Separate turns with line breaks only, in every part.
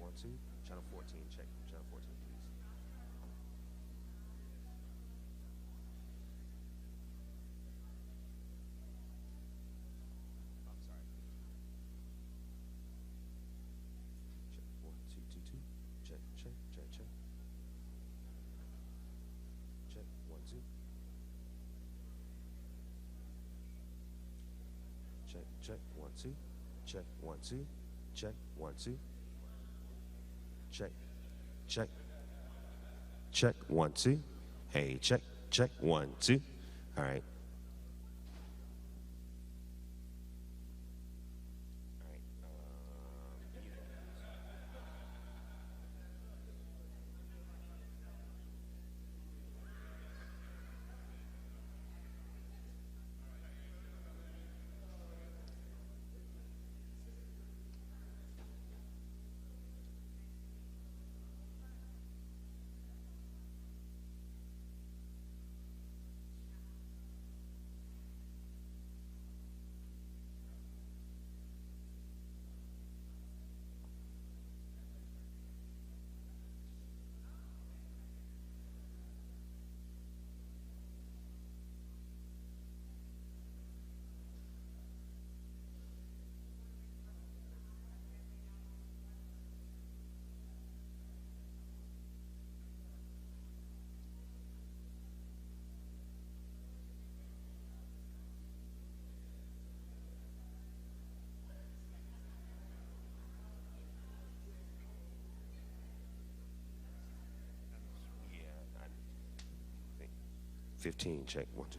1, 2. Channel 14, check. Channel 14, please. I'm sorry. Check. 1, 2, 2, 2. Check, check, check, check. Check. 1, 2. Check, check. 1, 2. Check. 1, 2. Check. 1, 2. Check. Check. Check. 1, 2. Hey, check. Check. 1, 2. All right. All right. Yeah, I think 15, check. 1, 2. Yes.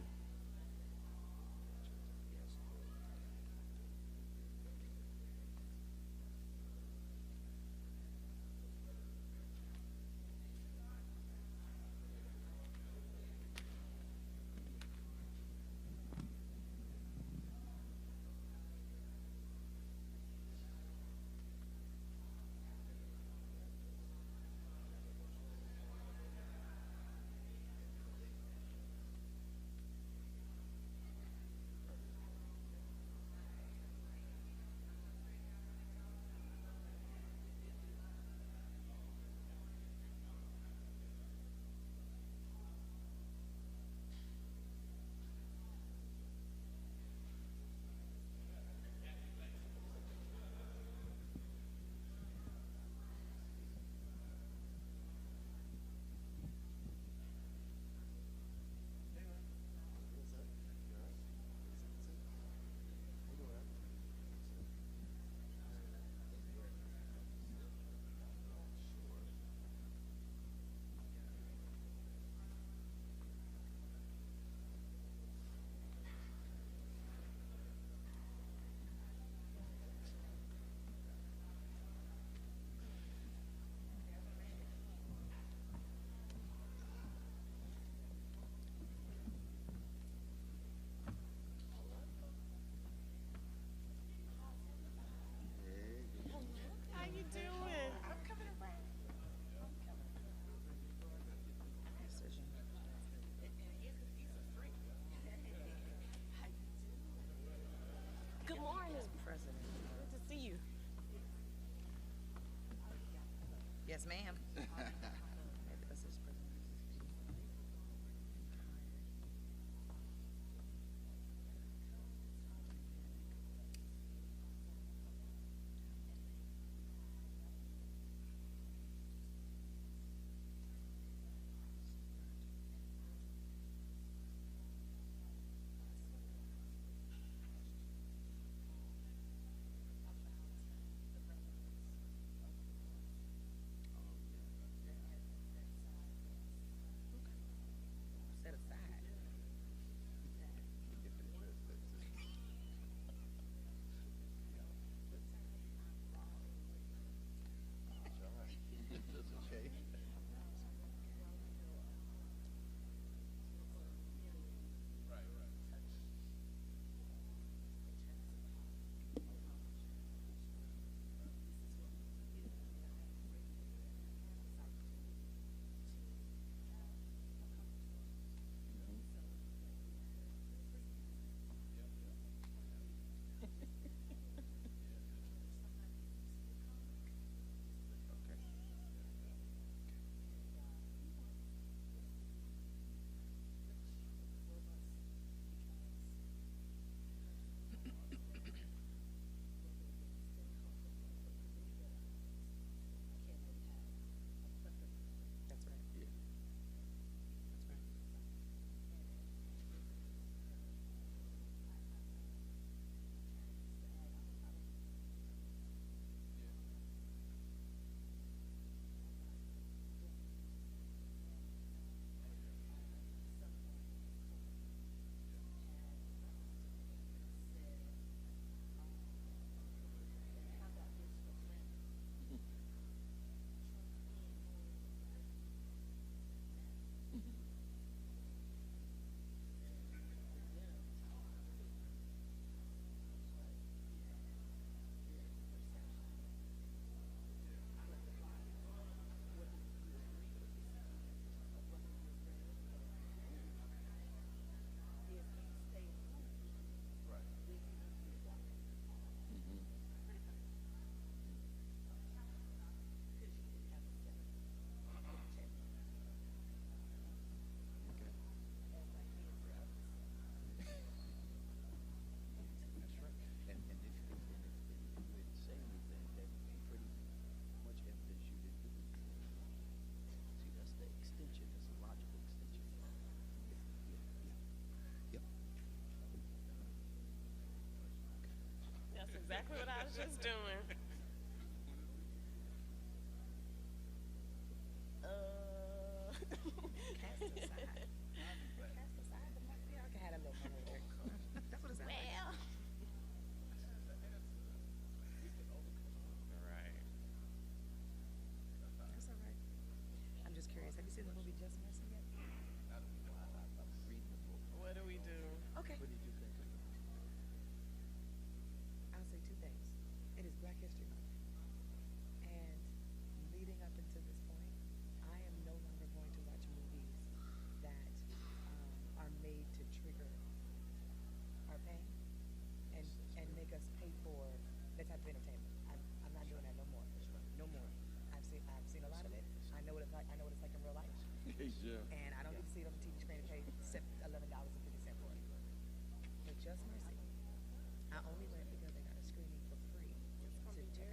How you doing? Good morning.
President.
Good to see you.
Yes, ma'am.
That's exactly what I was just doing.
Cast aside. Cast aside the monkey. Yeah, I can have that little money there. That's what it sounds like.
Well,
That's all right. I'm just curious. Have you seen the movie Just Mercy yet?
what do we do?
Okay. I'll say two things. It is Black History Month. And leading up until this point, I am no longer going to watch movies that are made to trigger our pain and make us pay for that type of entertainment. I'm not doing that no more. No more. I've seen a lot of it. I know what it's like. I know what it's like in real life. And I don't need to see it on the TV screen and pay $11.50 for it. But Just Mercy, I only went because they got a screening for free to check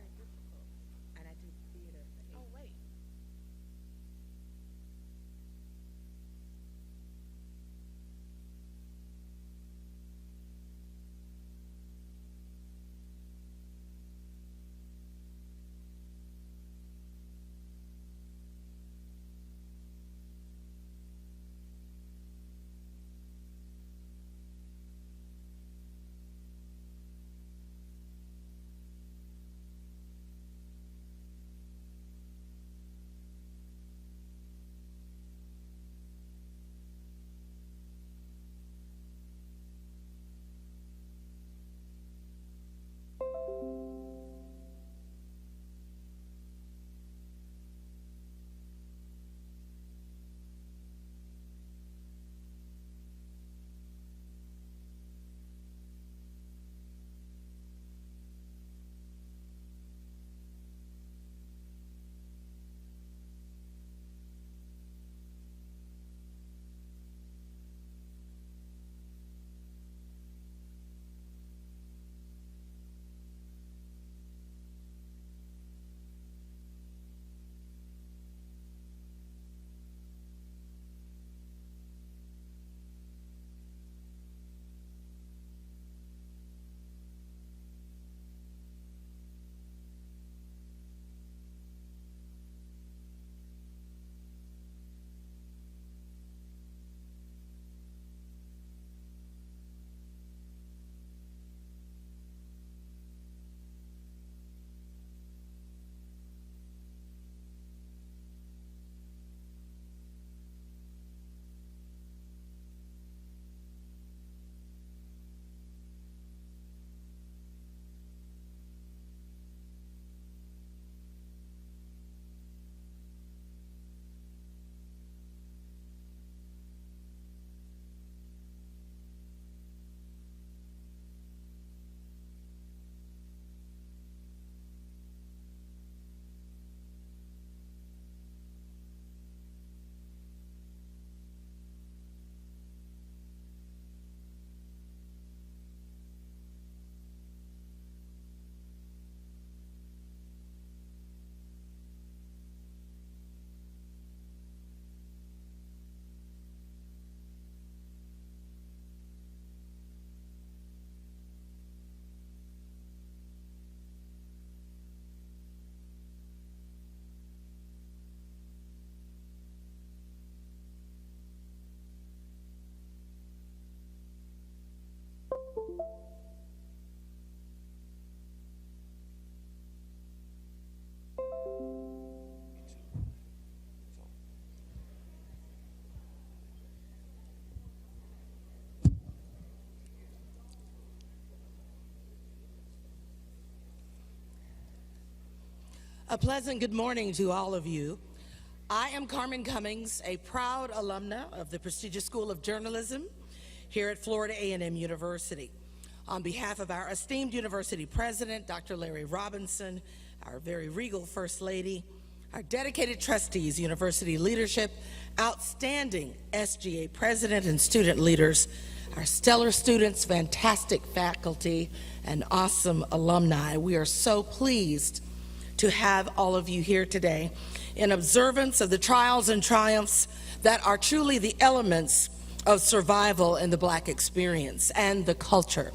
out. And I did theater for 8
Oh, wait.
A pleasant good morning to all of you. I am Carmen Cummings, a proud alumna of the prestigious School of Journalism here at Florida A&M University. On behalf of our esteemed university president, Dr. Larry Robinson, our very regal First Lady, our dedicated trustees, university leadership, outstanding SGA president and student leaders, our stellar students, fantastic faculty, and awesome alumni, we are so pleased to have all of you here today in observance of the trials and triumphs that are truly the elements of survival in the Black experience and the culture.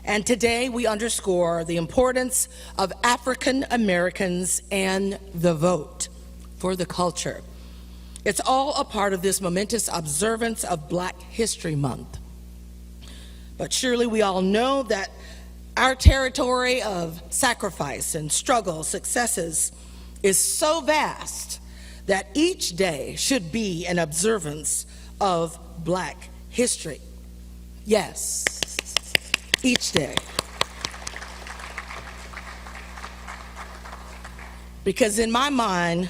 And today we underscore the importance of African Americans and the vote for the culture. It's all a part of this momentous observance of Black History Month. But surely we all know that our territory of sacrifice and struggle, successes, is so vast that each day should be an observance of Black history. Yes, each day. Because in my mind,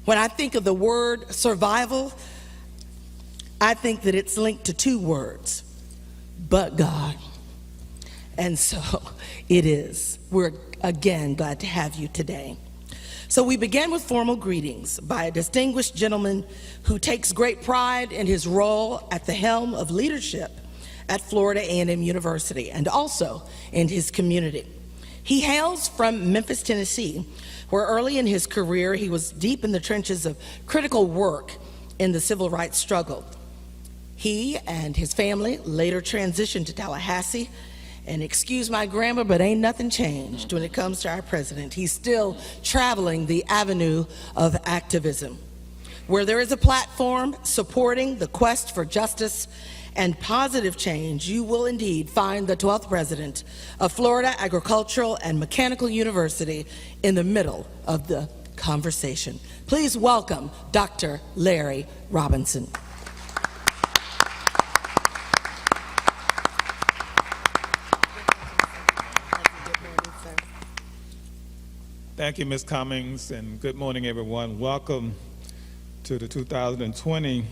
when I think of the word survival, I think that it's linked to two words, but God. And so it is. We're again glad to have you today. So we begin with formal greetings by a distinguished gentleman who takes great pride in his role at the helm of leadership at Florida A&M University and also in his community. He hails from Memphis, Tennessee, where early in his career he was deep in the trenches of critical work in the civil rights struggle. He and his family later transitioned to Tallahassee. And excuse my grammar, but ain't nothing changed when it comes to our president. He's still traveling the avenue of activism. Where there is a platform supporting the quest for justice and positive change, you will indeed find the 12th president of Florida Agricultural and Mechanical University in the middle of the conversation. Please welcome Dr. Larry Robinson.
Thank you, Ms. Cummings, and good morning, everyone. Welcome to the 2020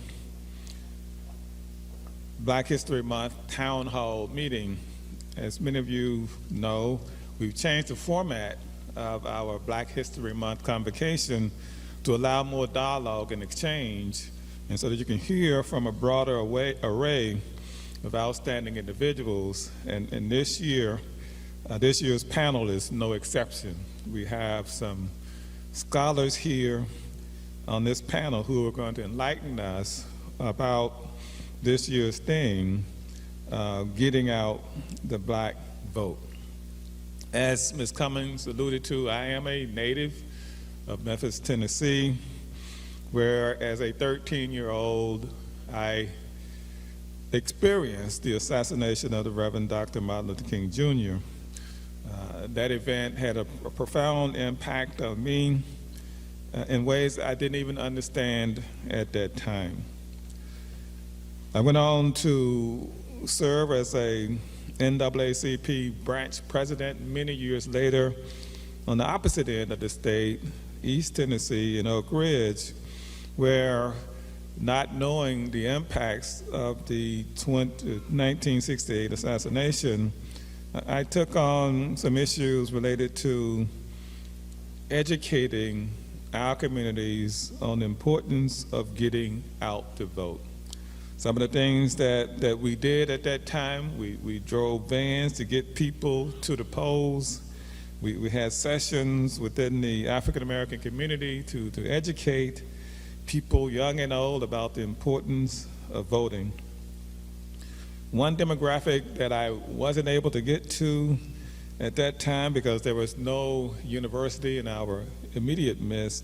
Black History Month Town Hall meeting. As many of you know, we've changed the format of our Black History Month convocation to allow more dialogue and exchange, and so that you can hear from a broader array of outstanding individuals. And this year's panel is no exception. We have some scholars here on this panel who are going to enlighten us about this year's theme, getting out the Black vote. As Ms. Cummings alluded to, I am a native of Memphis, Tennessee, where as a 13-year-old, I experienced the assassination of the Reverend Dr. Martin Luther King Jr. That event had a profound impact on me in ways I didn't even understand at that time. I went on to serve as a NAACP branch president many years later on the opposite end of the state, East Tennessee in Oak Ridge, where, not knowing the impacts of the 1968 assassination, I took on some issues related to educating our communities on the importance of getting out to vote. Some of the things that we did at that time, we drove vans to get people to the polls. We had sessions within the African American community to educate people, young and old, about the importance of voting. One demographic that I wasn't able to get to at that time because there was no university in our immediate midst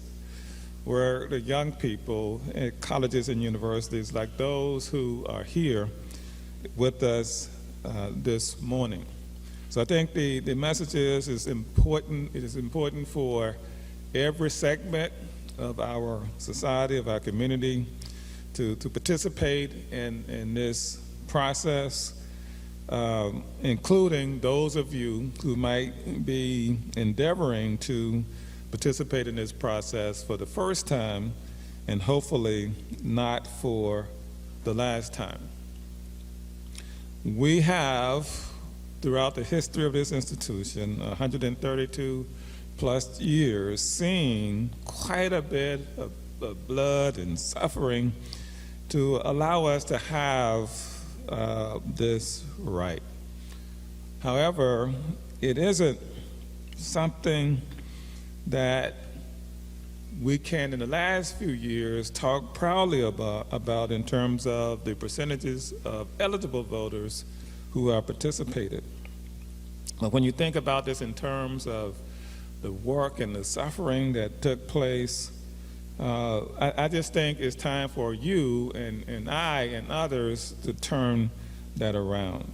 were the young people at colleges and universities like those who are here with us this morning. So I think the message is important. It is important for every segment of our society, of our community, to participate in this process, including those of you who might be endeavoring to participate in this process for the first time and hopefully not for the last time. We have, throughout the history of this institution, 132 plus years, seen quite a bit of blood and suffering to allow us to have this right. However, it isn't something that we can, in the last few years, talk proudly about in terms of the percentages of eligible voters who are participated. But when you think about this in terms of the work and the suffering that took place, I just think it's time for you and I and others to turn that around.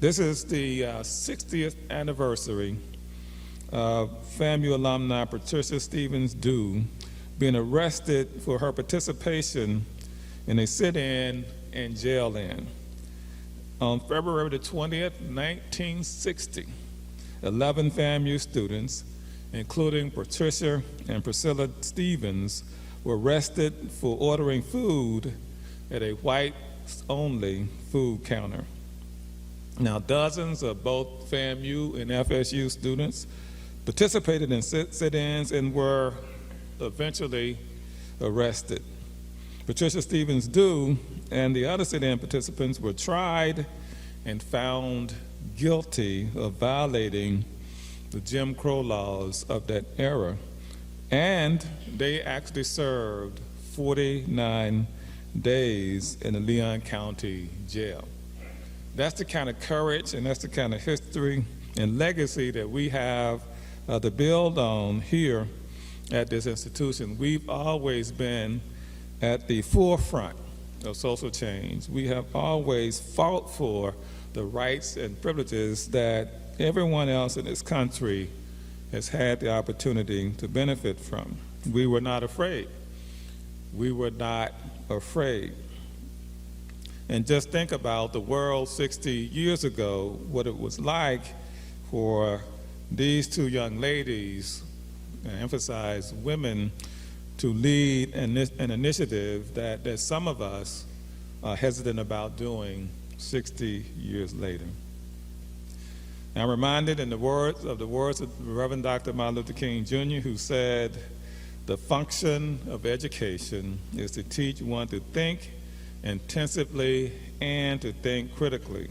This is the 60th anniversary of FAMU alumni Patricia Stevens Dew being arrested for her participation in a sit-in and jail-in. On February the 20th, 1960, 11 FAMU students, including Patricia and Priscilla Stevens, were arrested for ordering food at a whites-only food counter. Now, dozens of both FAMU and FSU students participated in sit-ins and were eventually arrested. Patricia Stevens Dew and the other sit-in participants were tried and found guilty of violating the Jim Crow laws of that era, and they actually served 49 days in the Leon County Jail. That's the kind of courage and that's the kind of history and legacy that we have to build on here at this institution. We've always been at the forefront of social change. We have always fought for the rights and privileges that everyone else in this country has had the opportunity to benefit from. We were not afraid. We were not afraid. And just think about the world 60 years ago, what it was like for these two young ladies, and emphasize women, to lead an initiative that some of us are hesitant about doing 60 years later. I'm reminded in the words of Reverend Dr. Martin Luther King Jr., who said, "The function of education is to teach one to think intensively and to think critically.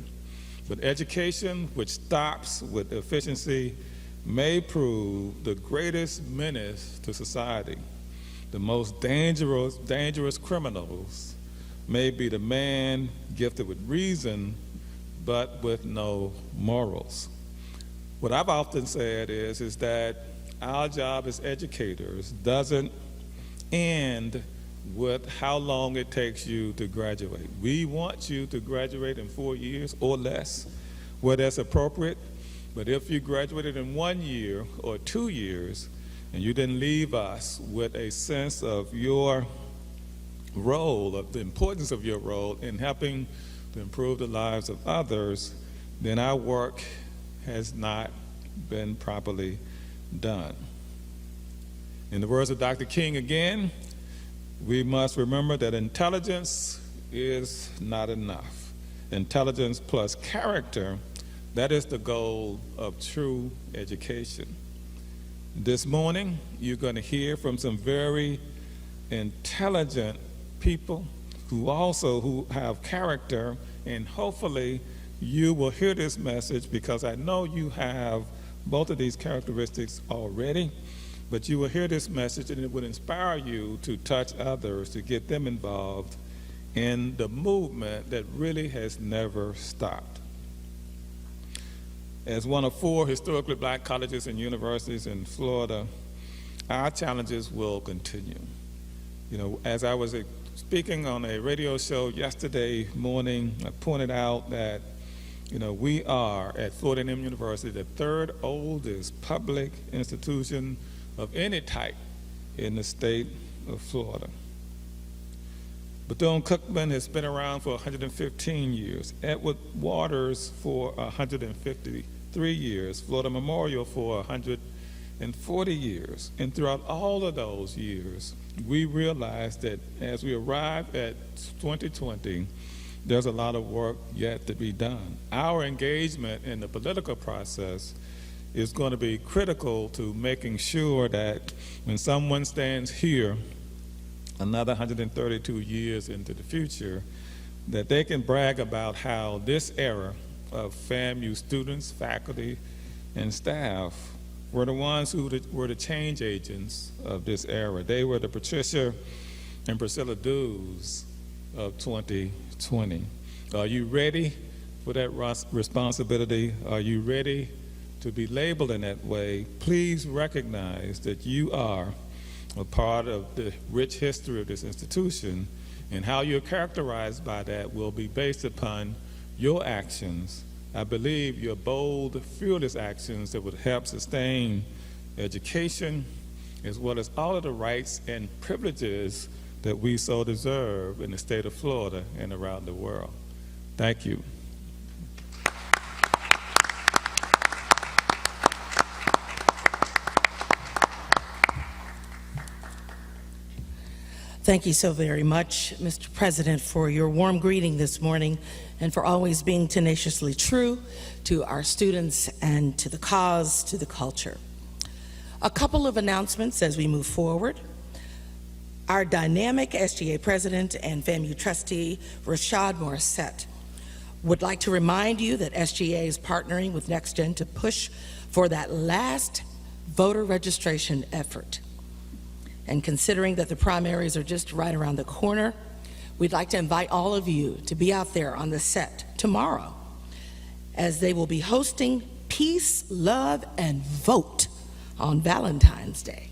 But education which stops with efficiency may prove the greatest menace to society. The most dangerous criminals may be the man gifted with reason, but with no morals." What I've often said is that our job as educators doesn't end with how long it takes you to graduate. We want you to graduate in 4 years or less, where that's appropriate. But if you graduated in 1 year or 2 years, and you didn't leave us with a sense of your role, of the importance of your role in helping to improve the lives of others, then our work has not been properly done. In the words of Dr. King again, we must remember that intelligence is not enough. Intelligence plus character, that is the goal of true education. This morning, you're going to hear from some very intelligent people who have character, and hopefully you will hear this message, because I know you have both of these characteristics already, but you will hear this message and it will inspire you to touch others, to get them involved in the movement that really has never stopped. As one of 4 historically black colleges and universities in Florida, our challenges will continue. You know, as I was speaking on a radio show yesterday morning, I pointed out that, you know, we are at Florida A&M University the 3rd oldest public institution of any type in the state of Florida. Bethune-Cookman has been around for 115 years, Edward Waters for 153 years, Florida Memorial for 140 years. And throughout all of those years, we realized that as we arrive at 2020, there's a lot of work yet to be done. Our engagement in the political process is going to be critical to making sure that when someone stands here another 132 years into the future, that they can brag about how this era of FAMU students, faculty, and staff were the ones who were the change agents of this era. They were the Patricia and Priscilla Dews of 2020. Are you ready for that responsibility? Are you ready to be labeled in that way, please recognize that you are a part of the rich history of this institution, and how you're characterized by that will be based upon your actions. I believe your bold, fearless actions that would help sustain education, as well as all of the rights and privileges that we so deserve in the state of Florida and around the world. Thank you.
Thank you so very much, Mr. President, for your warm greeting this morning and for always being tenaciously true to our students and to the cause, to the culture. A couple of announcements as we move forward. Our dynamic SGA President and FAMU Trustee, Rashad Morissette, would like to remind you that SGA is partnering with NextGen to push for that last voter registration effort. And considering that the primaries are just right around the corner, we'd like to invite all of you to be out there on the set tomorrow, as they will be hosting Peace, Love, and Vote on Valentine's Day.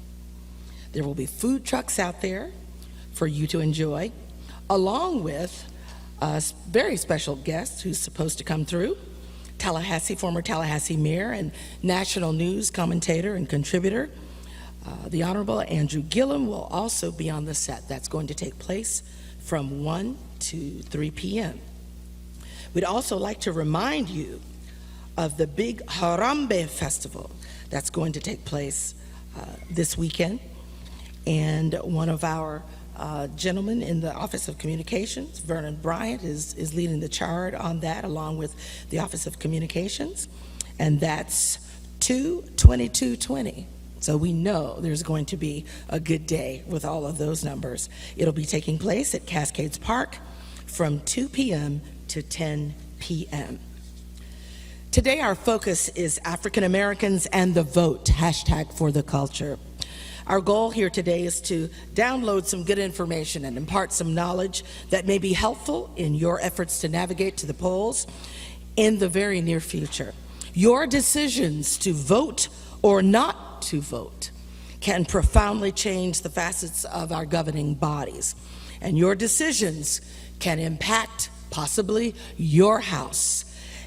There will be food trucks out there for you to enjoy, along with a very special guest who's supposed to come through, former Tallahassee mayor and national news commentator and contributor, the Honorable Andrew Gillum will also be on the set. That's going to take place from 1 to 3 p.m. We'd also like to remind you of the big Harambe Festival that's going to take place this weekend. And one of our gentlemen in the Office of Communications, Vernon Bryant, is leading the charge on that, along with the Office of Communications. And that's 2/22/20. So we know there's going to be a good day with all of those numbers. It'll be taking place at Cascades Park from 2 p.m. to 10 p.m. Today, our focus is African Americans and the vote, #ForTheCulture. Our goal here today is to download some good information and impart some knowledge that may be helpful in your efforts to navigate to the polls in the very near future. Your decisions to vote or not to vote can profoundly change the facets of our governing bodies, and your decisions can impact possibly your house.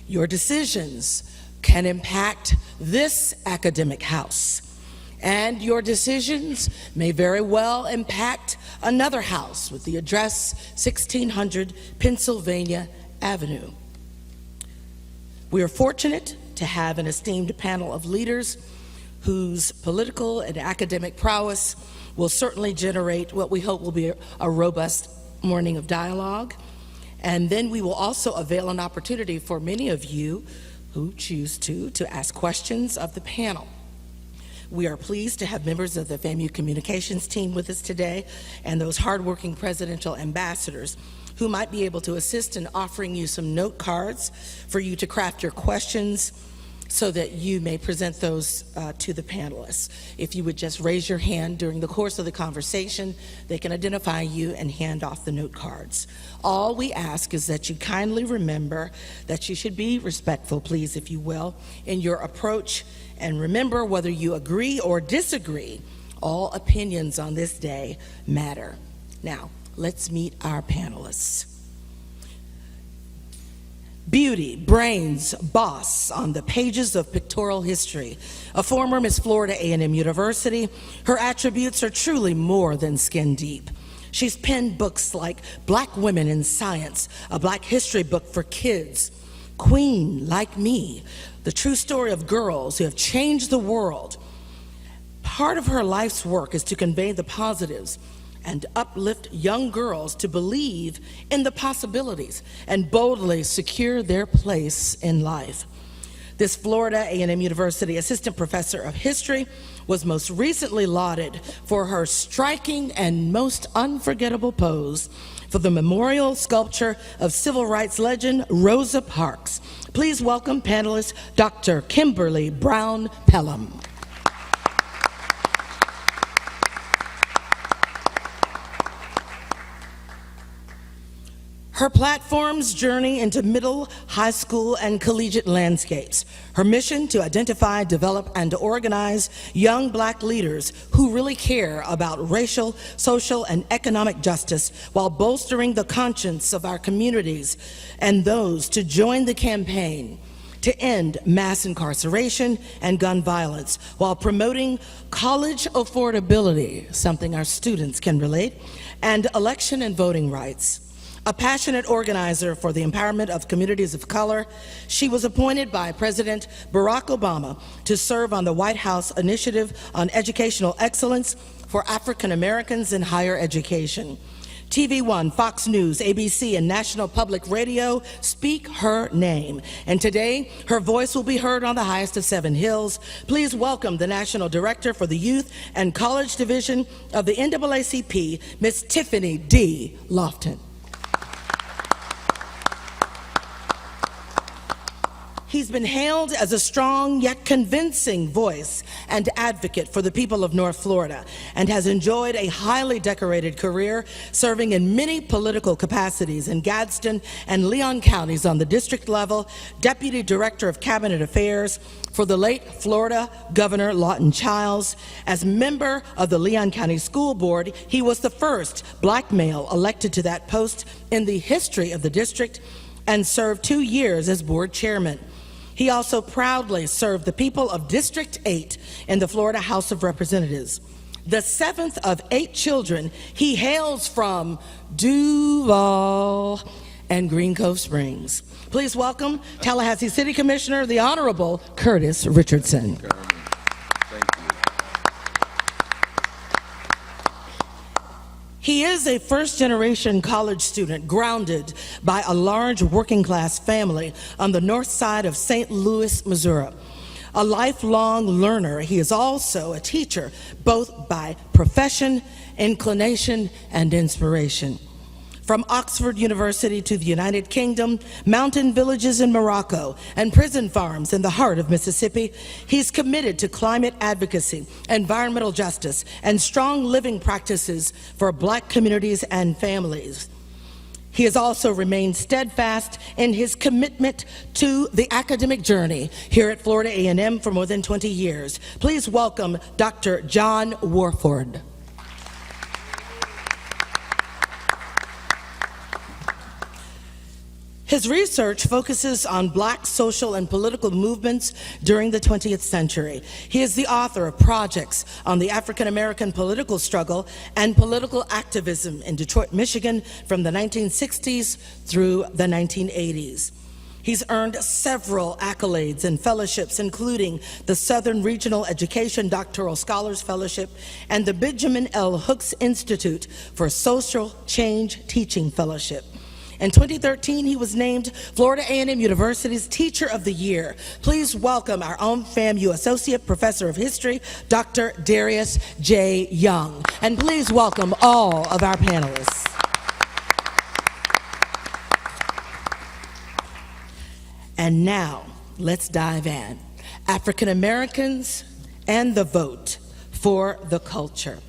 Your decisions can impact this academic house, and your decisions may very well impact another house with the address 1600 Pennsylvania Avenue. We are fortunate to have an esteemed panel of leaders whose political and academic prowess will certainly generate what we hope will be a robust morning of dialogue. And then we will also avail an opportunity for many of you who choose to ask questions of the panel. We are pleased to have members of the FAMU communications team with us today, and those hardworking presidential ambassadors who might be able to assist in offering you some note cards for you to craft your questions so that you may present those to the panelists. If you would just raise your hand during the course of the conversation, they can identify you and hand off the note cards. All we ask is that you kindly remember that you should be respectful, please, if you will, in your approach, and remember, whether you agree or disagree, all opinions on this day matter. Now, let's meet our panelists. Beauty, brains, boss on the pages of pictorial history. A former Miss Florida A&M University, her attributes are truly more than skin deep. She's penned books like Black Women in Science, a Black history book for kids, Queen Like Me, the true story of girls who have changed the world. Part of her life's work is to convey the positives and uplift young girls to believe in the possibilities and boldly secure their place in life. This Florida A&M University assistant professor of history was most recently lauded for her striking and most unforgettable pose for the memorial sculpture of civil rights legend Rosa Parks. Please welcome panelist Dr. Kimberly Brown Pelham. Her platforms journey into middle, high school, and collegiate landscapes. Her mission to identify, develop, and to organize young Black leaders who really care about racial, social, and economic justice while bolstering the conscience of our communities and those to join the campaign to end mass incarceration and gun violence while promoting college affordability, something our students can relate, and election and voting rights. A passionate organizer for the empowerment of communities of color, she was appointed by President Barack Obama to serve on the White House Initiative on Educational Excellence for African Americans in Higher Education. TV One, Fox News, ABC, and National Public Radio speak her name. And today, her voice will be heard on the highest of 7 hills. Please welcome the National Director for the Youth and College Division of the NAACP, Ms. Tiffany D. Lofton. He's been hailed as a strong yet convincing voice and advocate for the people of North Florida and has enjoyed a highly decorated career serving in many political capacities in Gadsden and Leon counties on the district level, Deputy Director of Cabinet Affairs for the late Florida Governor Lawton Chiles. As member of the Leon County School Board, he was the first Black male elected to that post in the history of the district and served 2 years as board chairman. He also proudly served the people of District 8 in the Florida House of Representatives. The 7th of 8 children, he hails from Duval and Green Cove Springs. Please welcome Tallahassee City Commissioner, the Honorable Curtis Richardson.
Thank you.
He is a first-generation college student grounded by a large working-class family on the north side of St. Louis, Missouri. A lifelong learner, he is also a teacher, both by profession, inclination, and inspiration. From Oxford University to the United Kingdom, mountain villages in Morocco, and prison farms in the heart of Mississippi, he's committed to climate advocacy, environmental justice, and strong living practices for Black communities and families. He has also remained steadfast in his commitment to the academic journey here at Florida A&M for more than 20 years. Please welcome Dr. John Warford. His research focuses on Black social and political movements during the 20th century. He is the author of projects on the African American political struggle and political activism in Detroit, Michigan from the 1960s through the 1980s. He's earned several accolades and fellowships, including the Southern Regional Education Doctoral Scholars Fellowship and the Benjamin L. Hooks Institute for Social Change Teaching Fellowship. In 2013, he was named Florida A&M University's Teacher of the Year. Please welcome our own FAMU Associate Professor of History, Dr. Darius J. Young. And please welcome all of our panelists. And now, let's dive in. African Americans and the vote for the culture.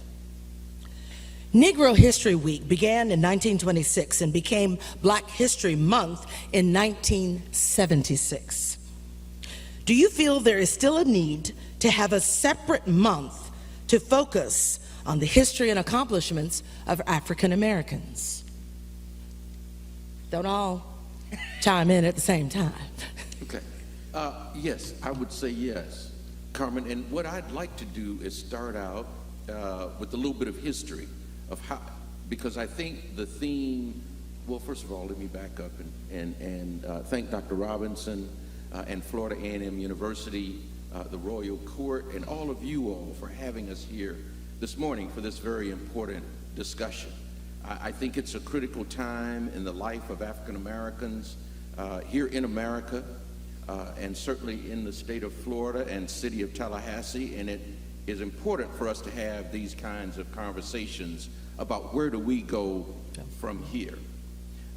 Negro History Week began in 1926 and became Black History Month in 1976. Do you feel there is still a need to have a separate month to focus on the history and accomplishments of African Americans? Don't all chime in at the same time.
Okay. Yes, I would say yes, Carmen. And what I'd like to do is start out with a little bit of history of how, because I think the theme, well, first of all, let me back up and thank Dr. Robinson and Florida A&M University, the Royal Court, and all of you all for having us here this morning for this very important discussion. I think it's a critical time in the life of African Americans here in America, and certainly in the state of Florida and city of Tallahassee, and it is important for us to have these kinds of conversations about where do we go from here.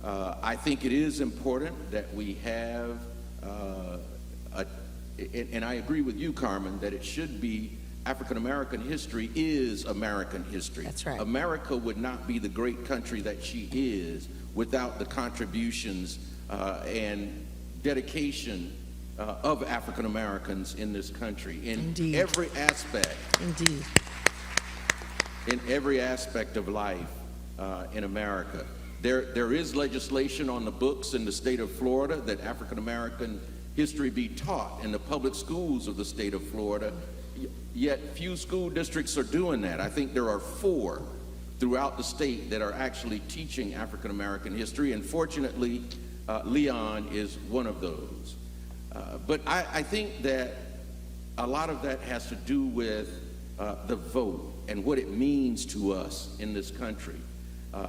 I think it is important that we have, and I agree with you, Carmen, that it should be African American history is American history.
That's right.
America would not be the great country that she is without the contributions and dedication of African Americans in this country in
Indeed.
every aspect.
Indeed.
In every aspect of life in America. There is legislation on the books in the state of Florida that African American history be taught in the public schools of the state of Florida, yet few school districts are doing that. I think there are 4 throughout the state that are actually teaching African American history, and fortunately, Leon is one of those. But I think that a lot of that has to do with the vote and what it means to us in this country.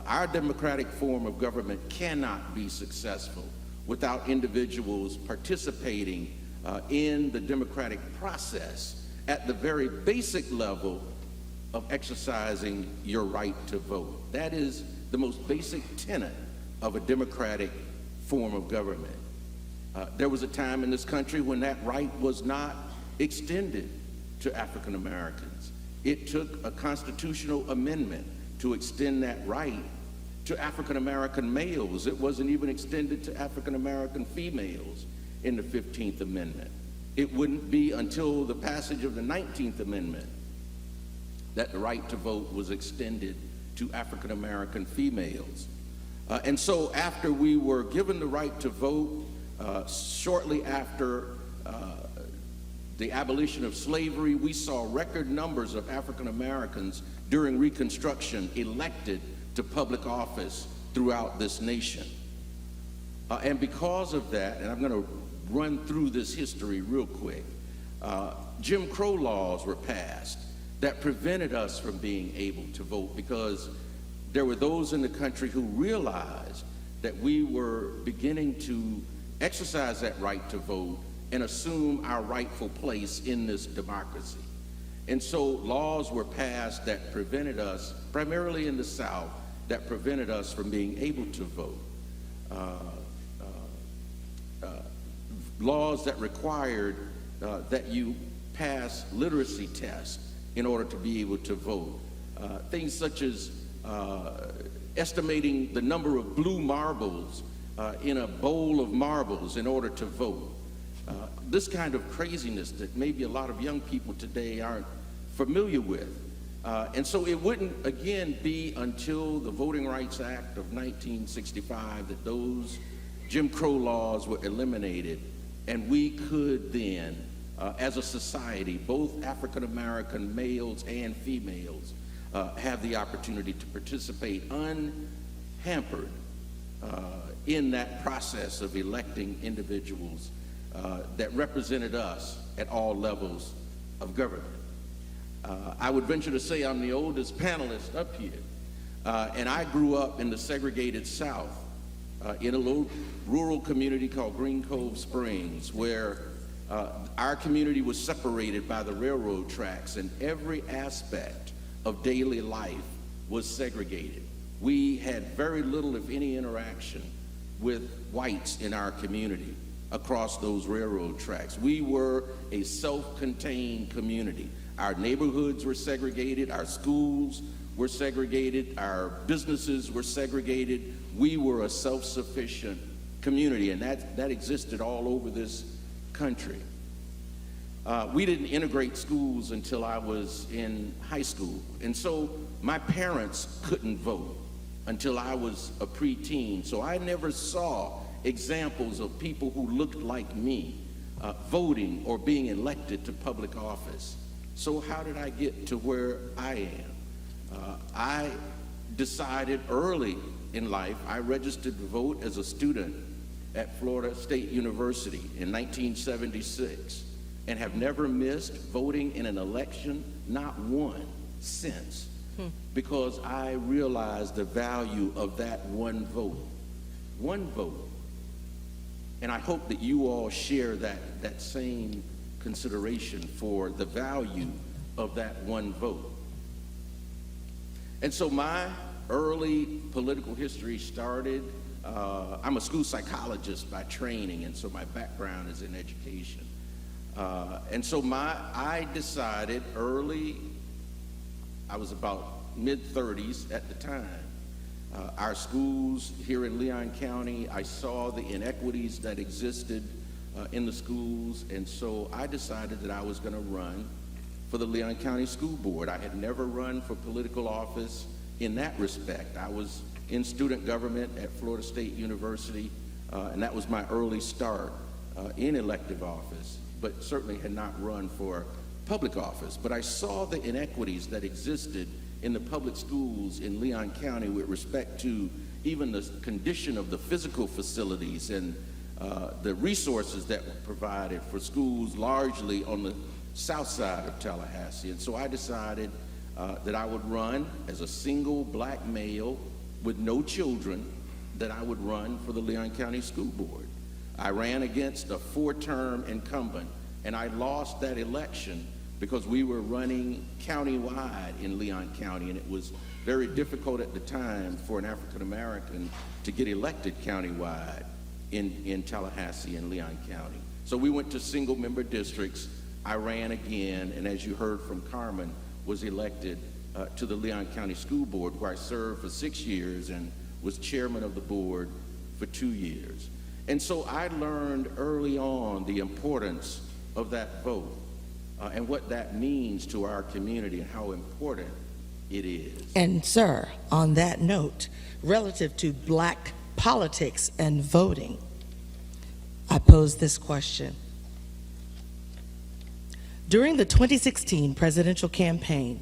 Our democratic form of government cannot be successful without individuals participating in the democratic process at the very basic level of exercising your right to vote. That is the most basic tenet of a democratic form of government. There was a time in this country when that right was not extended to African Americans. It took a constitutional amendment to extend that right to African American males. It wasn't even extended to African American females in the 15th Amendment. It wouldn't be until the passage of the 19th Amendment that the right to vote was extended to African American females. And so after we were given the right to vote, shortly after the abolition of slavery, we saw record numbers of African Americans during Reconstruction elected to public office throughout this nation. And because of that, and I'm going to run through this history real quick, Jim Crow laws were passed that prevented us from being able to vote because there were those in the country who realized that we were beginning to exercise that right to vote and assume our rightful place in this democracy. And so laws were passed that prevented us, primarily in the South, that prevented us from being able to vote. Laws that required that you pass literacy tests in order to be able to vote. Things such as estimating the number of blue marbles in a bowl of marbles in order to vote. This kind of craziness that maybe a lot of young people today aren't familiar with. And so it wouldn't, again, be until the Voting Rights Act of 1965 that those Jim Crow laws were eliminated, and we could then, as a society, both African American males and females, have the opportunity to participate unhampered in that process of electing individuals that represented us at all levels of government. I would venture to say I'm the oldest panelist up here, and I grew up in the segregated South in a little rural community called Green Cove Springs, where our community was separated by the railroad tracks, and every aspect of daily life was segregated. We had very little, if any, interaction with whites in our community across those railroad tracks. We were a self-contained community. Our neighborhoods were segregated, our schools were segregated, our businesses were segregated. We were a self-sufficient community, and that existed all over this country. We didn't integrate schools until I was in high school, and so my parents couldn't vote until I was a preteen, so I never saw examples of people who looked like me voting or being elected to public office. So how did I get to where I am? I decided early in life, I registered to vote as a student at Florida State University in 1976 and have never missed voting in an election, not one, since, because I realized the value of that one vote. One vote. And I hope that you all share that same consideration for the value of that one vote. And so my early political history started, I'm a school psychologist by training, and so my background is in education. And so I decided early, I was about mid-30s at the time. Our schools here in Leon County, I saw the inequities that existed in the schools, and so I decided that I was going to run for the Leon County School Board. I had never run for political office in that respect. I was in student government at Florida State University, and that was my early start in elective office, but certainly had not run for public office. But I saw the inequities that existed in the public schools in Leon County with respect to even the condition of the physical facilities and the resources that were provided for schools largely on the south side of Tallahassee. And so I decided that I would run as a single black male with no children, that I would run for the Leon County School Board. I ran against a 4-term incumbent, and I lost that election because we were running countywide in Leon County, and it was very difficult at the time for an African American to get elected countywide in Tallahassee and Leon County. So we went to single member districts. I ran again, and as you heard from Carmen, was elected to the Leon County School Board, where I served for 6 years and was chairman of the board for 2 years. And so I learned early on the importance of that vote and what that means to our community and how important it is.
And sir, on that note, relative to black politics and voting, I pose this question. During the 2016 presidential campaign,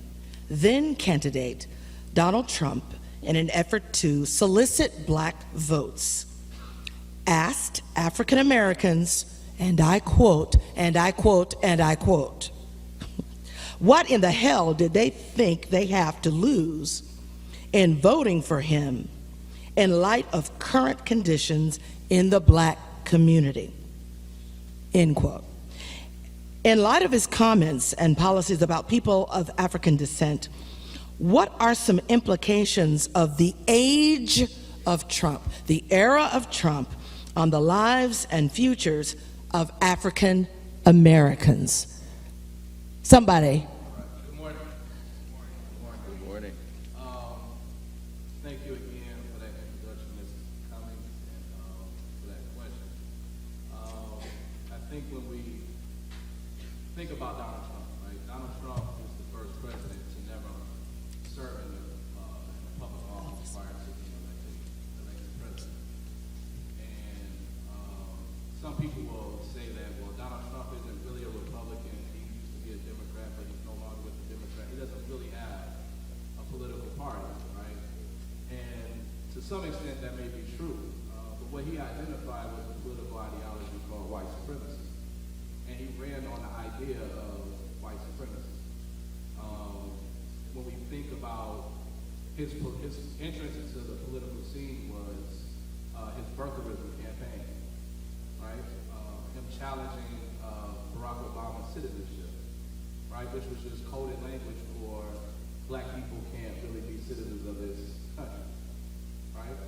then candidate Donald Trump, in an effort to solicit black votes, asked African Americans, and I quote, and I quote, and I quote, what in the hell did they think they have to lose in voting for him in light of current conditions in the black community? End quote. In light of his comments and policies about people of African descent, what are some implications of the age of Trump, the era of Trump, on the lives and futures of African Americans? Somebody.
Good morning.
Good morning.
Thank you again for that introduction, Mrs. Cummings, and for that question. I think when we think about Donald Trump, right? Donald Trump is the first president to never serve in the public office prior to being elected president. And some people will say that, well, Donald Trump isn't really a Republican. He used to be a Democrat, but he's no longer with the Democrat. He doesn't really have a political party, right? And to some extent, that may be true. But what he identified was a political ideology called white supremacy. And he ran on the idea of white supremacy. When we think about his entrance into the political scene was his birtherism campaign, right? Him challenging Barack Obama's citizenship, right? Which was just coded language for black people can't really be citizens of this country, right?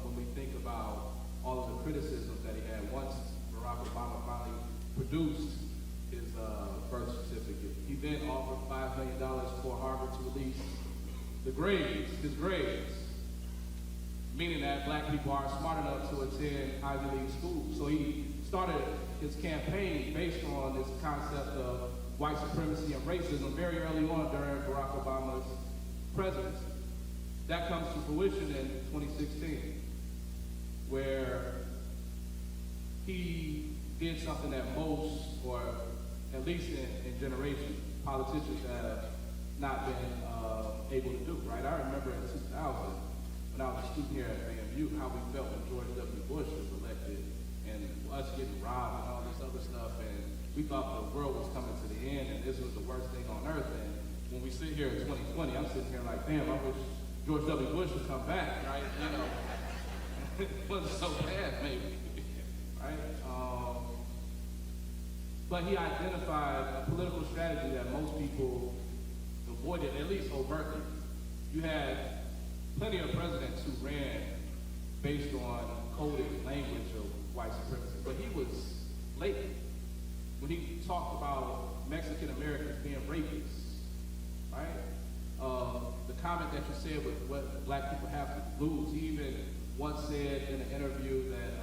When we think about all of the criticisms that he had once Barack Obama finally produced his birth certificate, he then offered $5 million for Harvard to release the grades, his grades, meaning that black people are smart enough to attend Ivy League schools. So he started his campaign based on this concept of white supremacy and racism very early on during Barack Obama's presidency. That comes to fruition in 2016, where he did something that most, or at least in generation, politicians have not been able to do, right? I remember in 2000, when I was a student here at AMU, how we felt when George W. Bush was elected, and us getting robbed and all this other stuff, and we thought the world was coming to the end, and this was the worst thing on earth. And when we sit here in 2020, I'm sitting here like, damn, I wish George W. Bush would come back, right? You know, it wasn't so bad, maybe, right? But he identified a political strategy that most people avoided, at least overtly. You had plenty of presidents who ran based on coded language of white supremacy, but he was late. When when he talked about Mexican Americans being rapists, right? The comment that you said with what black people have to lose, he even once said in an interview that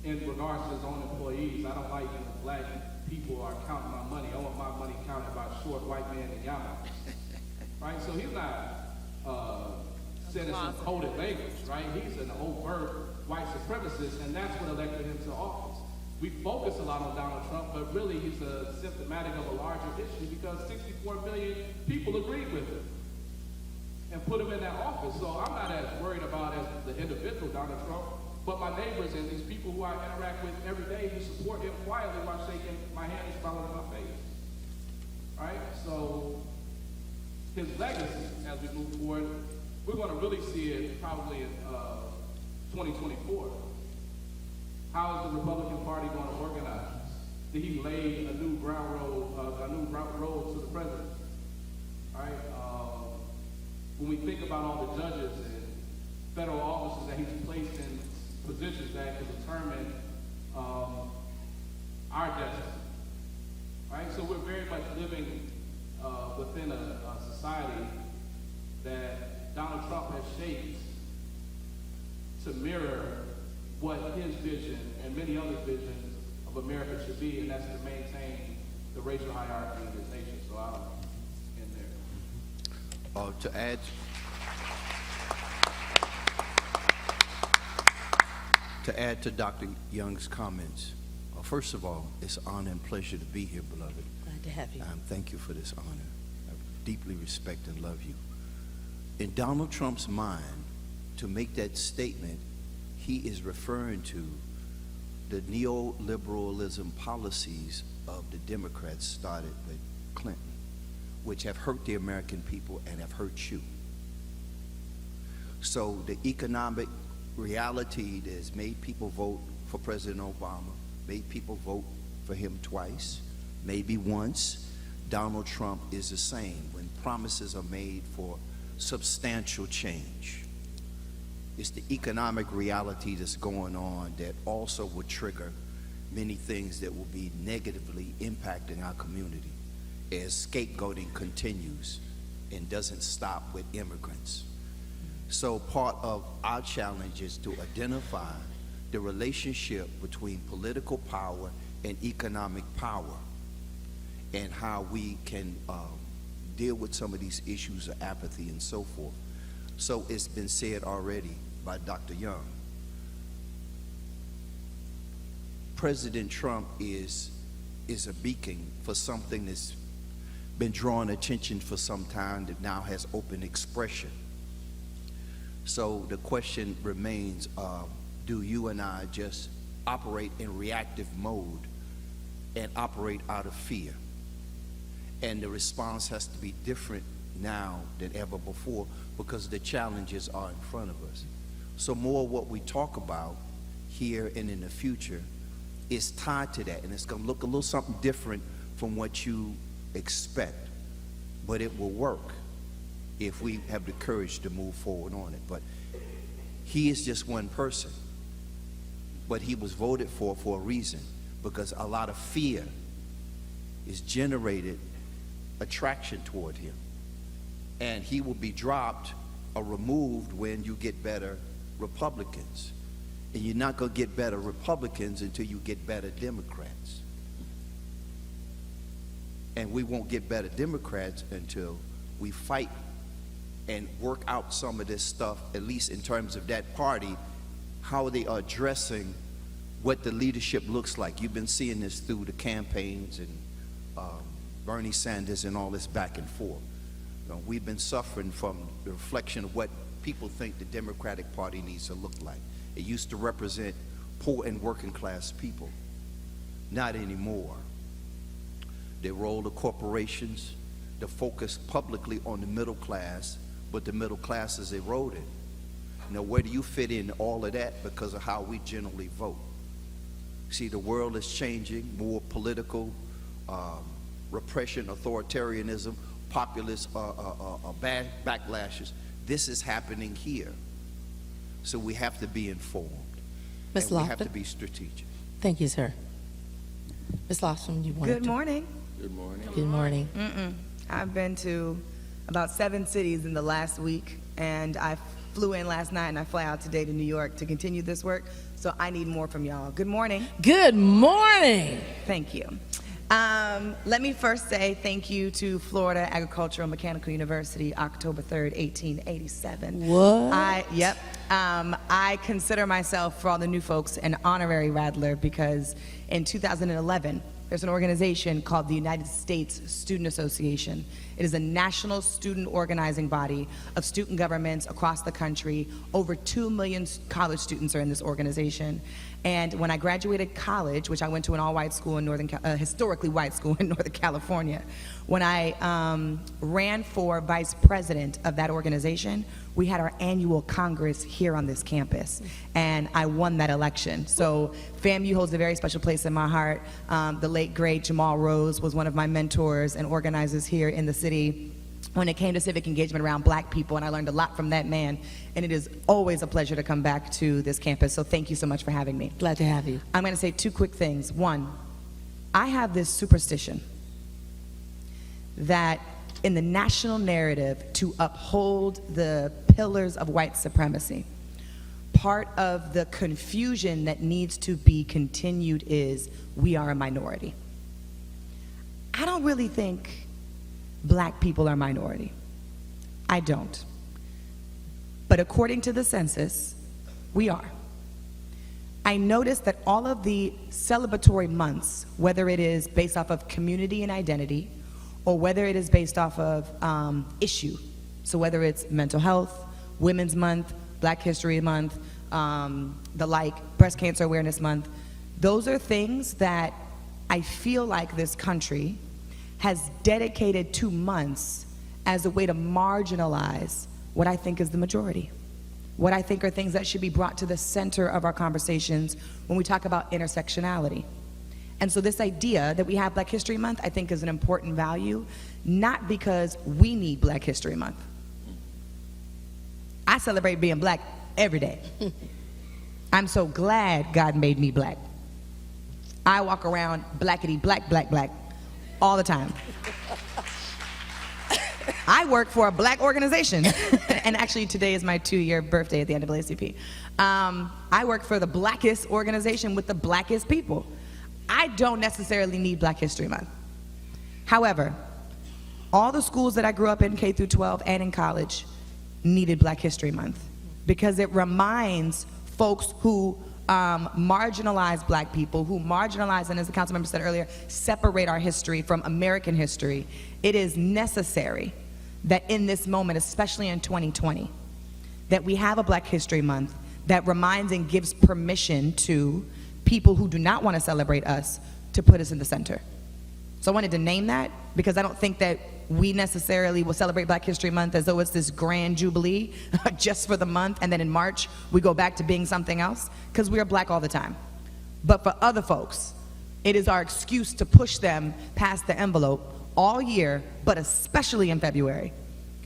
in regards to his own employees, I don't like when black people are counting my money. I want my money counted by short white men in yarmulkes. Right? So he's not saying some coded language, right? He's an overt white supremacist, and that's what elected him to office. We focus a lot on Donald Trump, but really he's symptomatic of a larger issue because 64 million people agreed with him and put him in that office. So I'm not as worried about as the individual Donald Trump, but my neighbors and these people who I interact with every day who support him quietly while shaking my hand and smiling in my face. Right? So his legacy, as we move forward, we're going to really see it probably in 2024. How is the Republican Party going to organize? Did he lay a new road to the president? All right. When we think about all the judges and federal officers that he's placed in positions that can determine our destiny, right? So we're very much living within a society that Donald Trump has shaped to mirror what his vision and many others' visions of America should be, and that's to maintain the racial hierarchy in this nation. So I'll end there.
To add to Dr. Young's comments, first of all, it's an honor and pleasure to be here, beloved.
Glad to have you.
Thank you for this honor. I deeply respect and love you. In Donald Trump's mind, to make that statement, he is referring to the neoliberalism policies of the Democrats started with Clinton, which have hurt the American people and have hurt you. So the economic reality that has made people vote for President Obama, made people vote for him twice, maybe once. Donald Trump is the same when promises are made for substantial change. It's the economic reality that's going on that also will trigger many things that will be negatively impacting our community as scapegoating continues and doesn't stop with immigrants. So part of our challenge is to identify the relationship between political power and economic power and how we can deal with some of these issues of apathy and so forth. So it's been said already by Dr. Young. President Trump is a beacon for something that's been drawing attention for some time that now has open expression. So the question remains, do you and I just operate in reactive mode and operate out of fear? And the response has to be different now than ever before because the challenges are in front of us. So more what we talk about here and in the future is tied to that, and it's going to look a little something different from what you expect, but it will work if we have the courage to move forward on it. But he is just one person, but he was voted for a reason, because a lot of fear is generated attraction toward him, and he will be dropped or removed when you get better Republicans, and you're not going to get better Republicans until you get better Democrats, and we won't get better Democrats until we fight and work out some of this stuff, at least in terms of that party, how they are addressing what the leadership looks like. You've been seeing this through the campaigns and Bernie Sanders and all this back and forth. You know, we've been suffering from the reflection of what people think the Democratic Party needs to look like. It used to represent poor and working class people. Not anymore. They roll the corporations, the focus publicly on the middle class, but the middle class is eroded. Now, where do you fit in all of that? Because of how we generally vote. See, the world is changing, more political, repression, authoritarianism, populist backlashes. This is happening here. So we have to be informed.
Ms.
And we have
Lofton.
to be strategic.
Thank you, sir. Ms. Lawson, you want
Good
to?
morning.
Good morning.
Good morning.
I've been to about 7 cities in the last week, and I flew in last night and I fly out today to New York to continue this work, so I need more from y'all. Good morning.
Good morning.
Thank you. Let me first say thank you to Florida Agricultural Mechanical University, October 3rd, 1887.
What?
I consider myself, for all the new folks, an honorary Radler because in 2011, there's an organization called the United States Student Association. It is a national student organizing body of student governments across the country. Over 2 million college students are in this organization. And when I graduated college, which I went to an all-white school in historically white school in Northern California, when I ran for vice president of that organization, we had our annual Congress here on this campus, and I won that election. So FAMU holds a very special place in my heart. The late, great Jamal Rose was one of my mentors and organizers here in the city when it came to civic engagement around black people, and I learned a lot from that man, and it is always a pleasure to come back to this campus, so thank you so much for having me.
Glad to have you.
I'm going to say 2 quick things. One, I have this superstition that in the national narrative to uphold the pillars of white supremacy, part of the confusion that needs to be continued is we are a minority. I don't really think black people are a minority. I don't. But according to the census, we are. I noticed that all of the celebratory months, whether it is based off of community and identity, or whether it is based off of issue, so whether it's mental health, Women's Month, Black History Month, Breast Cancer Awareness Month, those are things that I feel like this country has dedicated 2 months as a way to marginalize what I think is the majority. What I think are things that should be brought to the center of our conversations when we talk about intersectionality. And so this idea that we have Black History Month, I think is an important value, not because we need Black History Month. I celebrate being black every day. I'm so glad God made me black. I walk around blackety black, black, black all the time. I work for a black organization. And actually today is my 2-year birthday at the NAACP. I work for the blackest organization with the blackest people. I don't necessarily need Black History Month. However, all the schools that I grew up in, K through 12 and in college, needed Black History Month because it reminds folks who marginalize black people, who marginalize, and as the council member said earlier, separate our history from American history. It is necessary that in this moment, especially in 2020, that we have a Black History Month that reminds and gives permission to people who do not want to celebrate us to put us in the center. So I wanted to name that because I don't think that we necessarily will celebrate Black History Month as though it's this grand jubilee just for the month, and then in March we go back to being something else, because we are black all the time. But for other folks, it is our excuse to push them past the envelope all year, but especially in February,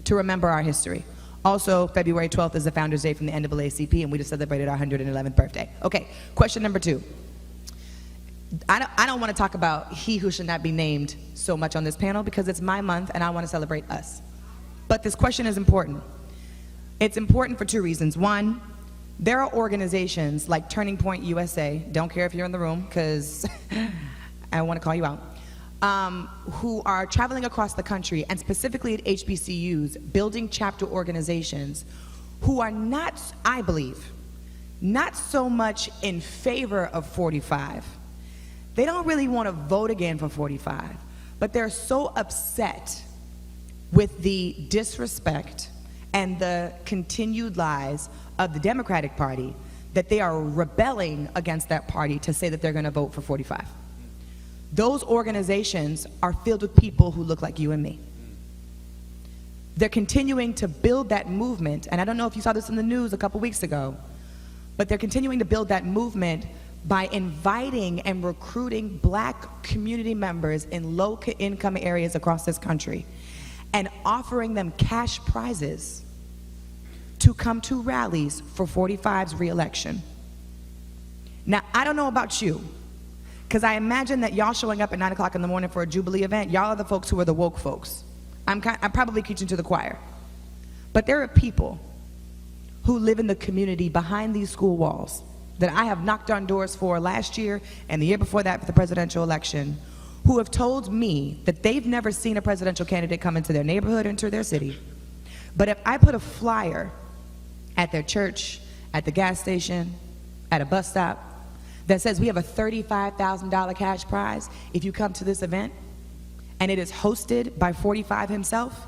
to remember our history. Also, February 12th is the Founders Day from the NAACP, and we just celebrated our 111th birthday. Okay, question number 2. I don't want to talk about he who should not be named so much on this panel because it's my month and I want to celebrate us. But this question is important. It's important for 2 reasons. One, there are organizations like Turning Point USA, don't care if you're in the room because I want to call you out, who are traveling across the country and specifically at HBCUs, building chapter organizations who are not, I believe, not so much in favor of 45. They don't really want to vote again for 45, but they're so upset with the disrespect and the continued lies of the Democratic Party that they are rebelling against that party to say that they're going to vote for 45. Those organizations are filled with people who look like you and me. They're continuing to build that movement, and I don't know if you saw this in the news a couple weeks ago, but they're continuing to build that movement by inviting and recruiting black community members in low-income areas across this country and offering them cash prizes to come to rallies for 45's re-election. Now, I don't know about you, Because I imagine that y'all showing up at 9 o'clock in the morning for a Jubilee event, y'all are the folks who are the woke folks. I'm probably preaching to the choir. But there are people who live in the community behind these school walls that I have knocked on doors for last year and the year before that for the presidential election, who have told me that they've never seen a presidential candidate come into their neighborhood or into their city. But if I put a flyer at their church, at the gas station, at a bus stop, that says we have a $35,000 cash prize if you come to this event, and it is hosted by 45 himself,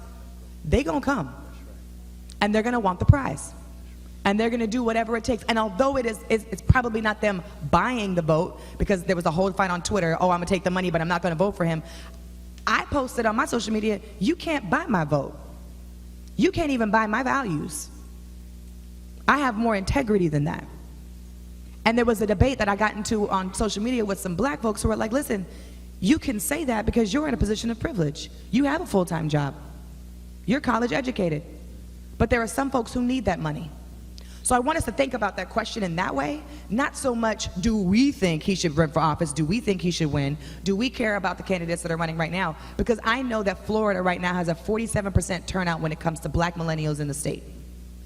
they gonna come. And they're gonna want the prize. And they're gonna do whatever it takes. And although it's probably not them buying the vote, because there was a whole fight on Twitter, oh, I'm gonna take the money, but I'm not gonna vote for him. I posted on my social media, you can't buy my vote. You can't even buy my values. I have more integrity than that. And there was a debate that I got into on social media with some black folks who were like, listen, you can say that because you're in a position of privilege. You have a full-time job. You're college educated. But there are some folks who need that money. So I want us to think about that question in that way, not so much do we think he should run for office, do we think he should win, do we care about the candidates that are running right now, because I know that Florida right now has a 47% turnout when it comes to black millennials in the state.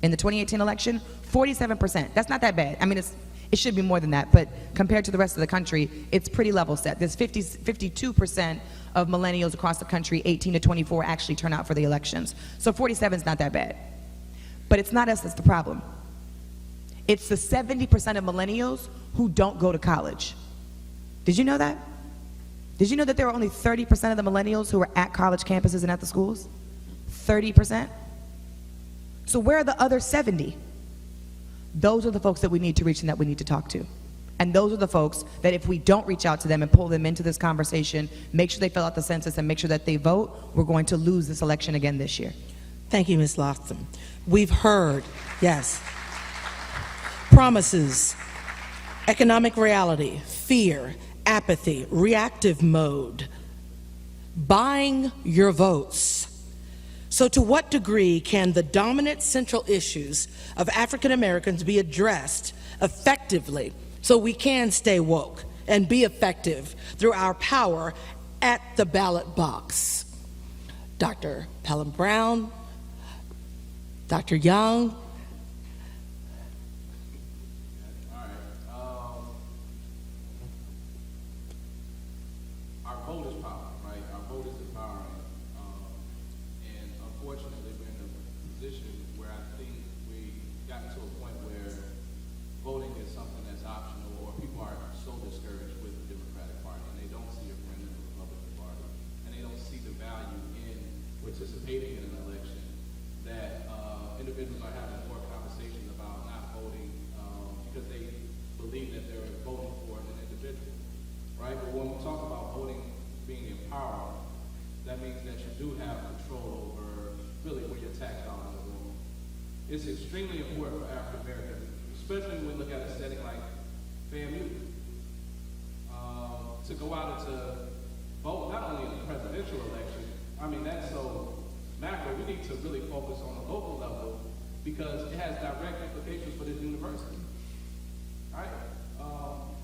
In the 2018 election, 47%. That's not that bad. I mean, it should be more than that, but compared to the rest of the country, it's pretty level set. There's 52% of millennials across the country, 18 to 24, actually turn out for the elections. So 47 is not that bad. But it's not us that's the problem. It's the 70% of millennials who don't go to college. Did you know that? Did you know that there are only 30% of the millennials who are at college campuses and at the schools? 30%? So where are the other 70? Those are the folks that we need to reach and that we need to talk to. And those are the folks that if we don't reach out to them and pull them into this conversation, make sure they fill out the census and make sure that they vote, we're going to lose this election again this year.
Thank you, Ms. Lofton. We've heard, yes, promises, economic reality, fear, apathy, reactive mode, buying your votes. So to what degree can the dominant central issues of African Americans be addressed effectively so we can stay woke and be effective through our power at the ballot box? Dr. Pelham Brown, Dr. Young.
Our vote is power, right? Our vote is empowering. And unfortunately, we're in a position where I think we gotten to a point where voting is something that's optional, or people are so discouraged with the Democratic Party, and they don't see a friend in the Republican Party, and they don't see the value in participating in an election, that individuals are having more conversations about not voting because they believe that they're voting for an individual, right? But when we talk about voting being empowered, that means that you do have control over really where your tax dollars are going. It's extremely important for African Americans, especially when we look at a setting like FAMU, to go out and to vote not only in the presidential election. I mean, that's so macro. We need to really focus on the local level because it has direct implications for this university. Right?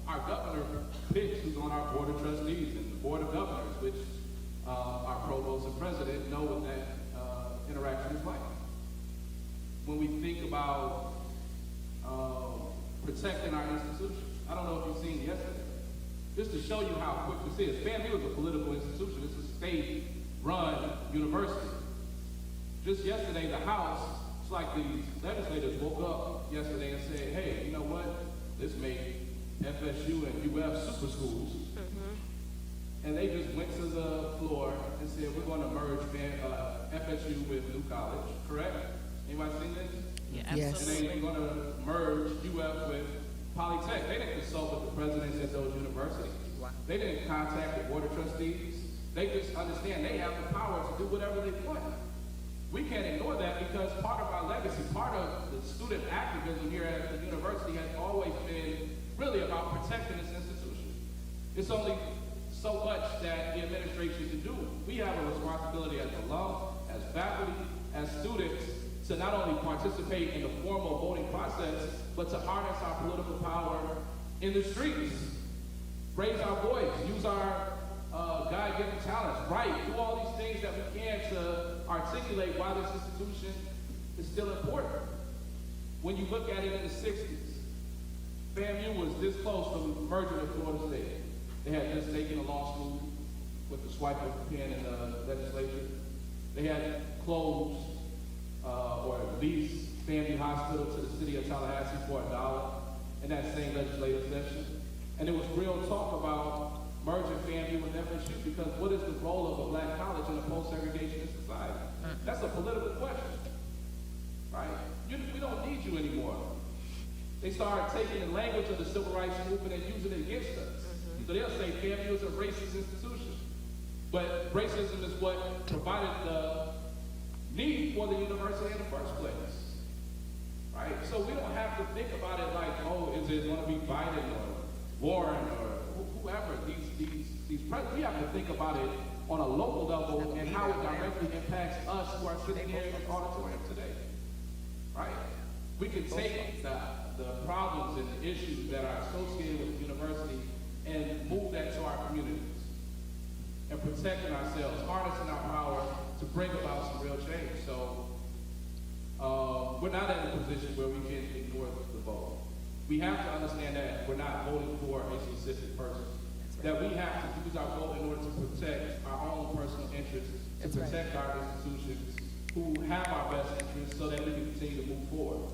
Our governor picks who's on our board of trustees and the board of governors, which our provost and president know what that interaction is like. When we think about protecting our institutions, I don't know if you've seen yesterday, just to show you how quick this is. FAMU is a political institution. It's a state-run university. Just yesterday, the House, it's like the legislators woke up yesterday and said, hey, you know what? This made FSU and UF super schools. And they just went to the floor and said, we're going to merge FSU with New College, correct? Anybody seen this?
Yeah,
Yes.
absolutely.
And they're going to merge UF with Polytech. They didn't consult with the presidents at those universities. They didn't contact the board of trustees. They just understand they have the power to do whatever they want. We can't ignore that because part of our legacy, part of the student activism here at the university has always been really about protecting this institution. It's only so much that the administration can do. We have a responsibility as alums, as faculty, as students to not only participate in the formal voting process, but to harness our political power in the streets. raise our voice, use our God-given talents, write, do all these things that we can to articulate why this institution is still important. When you look at it in the 60s, FAMU was this close to merging with Florida State. They had just taken a law school with the swipe of the pen in the legislature. They had closed or leased FAMU Hospital to the city of Tallahassee for $1 in that same legislative session. And there was real talk about merging FAMU with FSU because what is the role of a black college in a post-segregationist society? That's a political question, right? We don't need you anymore. They started taking the language of the civil rights movement and using it against us. So they'll say FAMU is a racist institution. But racism is what provided the need for the university in the first place, right? So we don't have to think about it like, oh, is it going to be Biden or Warren or whoever, these presidents. We have to think about it on a local level and how it directly impacts us who are sitting here in the auditorium today, right? We can take the problems and the issues that are associated with the university and move that to our communities and protecting ourselves, harnessing our power to bring about some real change. So we're not in a position where we can ignore the vote. We have to understand that we're not voting for a specific person, that we have to use our vote in order to protect our own personal interests, to protect our institutions who have our best interests so that we can continue to move forward.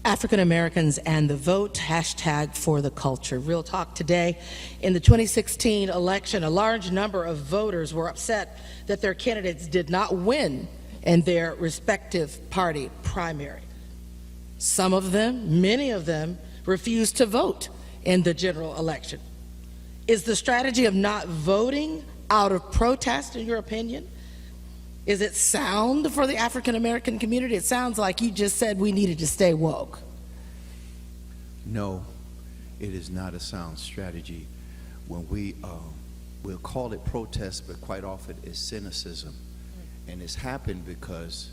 African Americans and the vote, hashtag for the culture. Real talk today. In the 2016 election, a large number of voters were upset that their candidates did not win in their respective party primary. Some of them, many of them, refused to vote in the general election. Is the strategy of not voting out of protest, in your opinion? Is it sound for the African American community? It sounds like you just said we needed to stay woke.
No, it is not a sound strategy. When we'll call it protest, but quite often it's cynicism. And it's happened because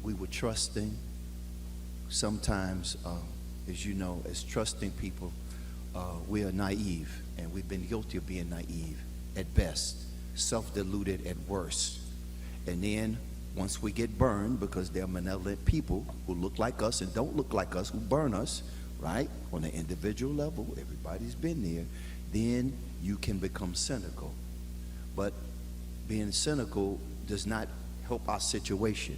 we were trusting. Sometimes, as you know, as trusting people, we are naive, and we've been guilty of being naive at best, self-deluded at worst. And then once we get burned, because they're malevolent people who look like us and don't look like us, who burn us, right, on an individual level, everybody's been there, then you can become cynical. But being cynical does not help our situation,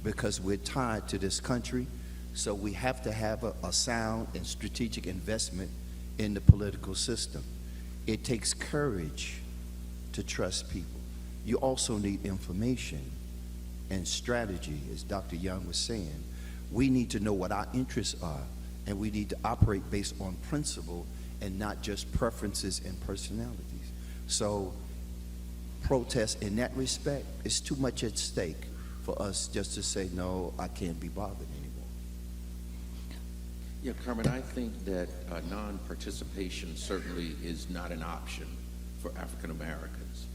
because we're tied to this country. So we have to have a sound and strategic investment in the political system. It takes courage to trust people. You also need information and strategy, as Dr. Young was saying. We need to know what our interests are, and we need to operate based on principle and not just preferences and personalities. So protest in that respect is too much at stake for us just to say, no, I can't be bothered anymore.
Yeah, Carmen, I think that non-participation certainly is not an option for African Americans.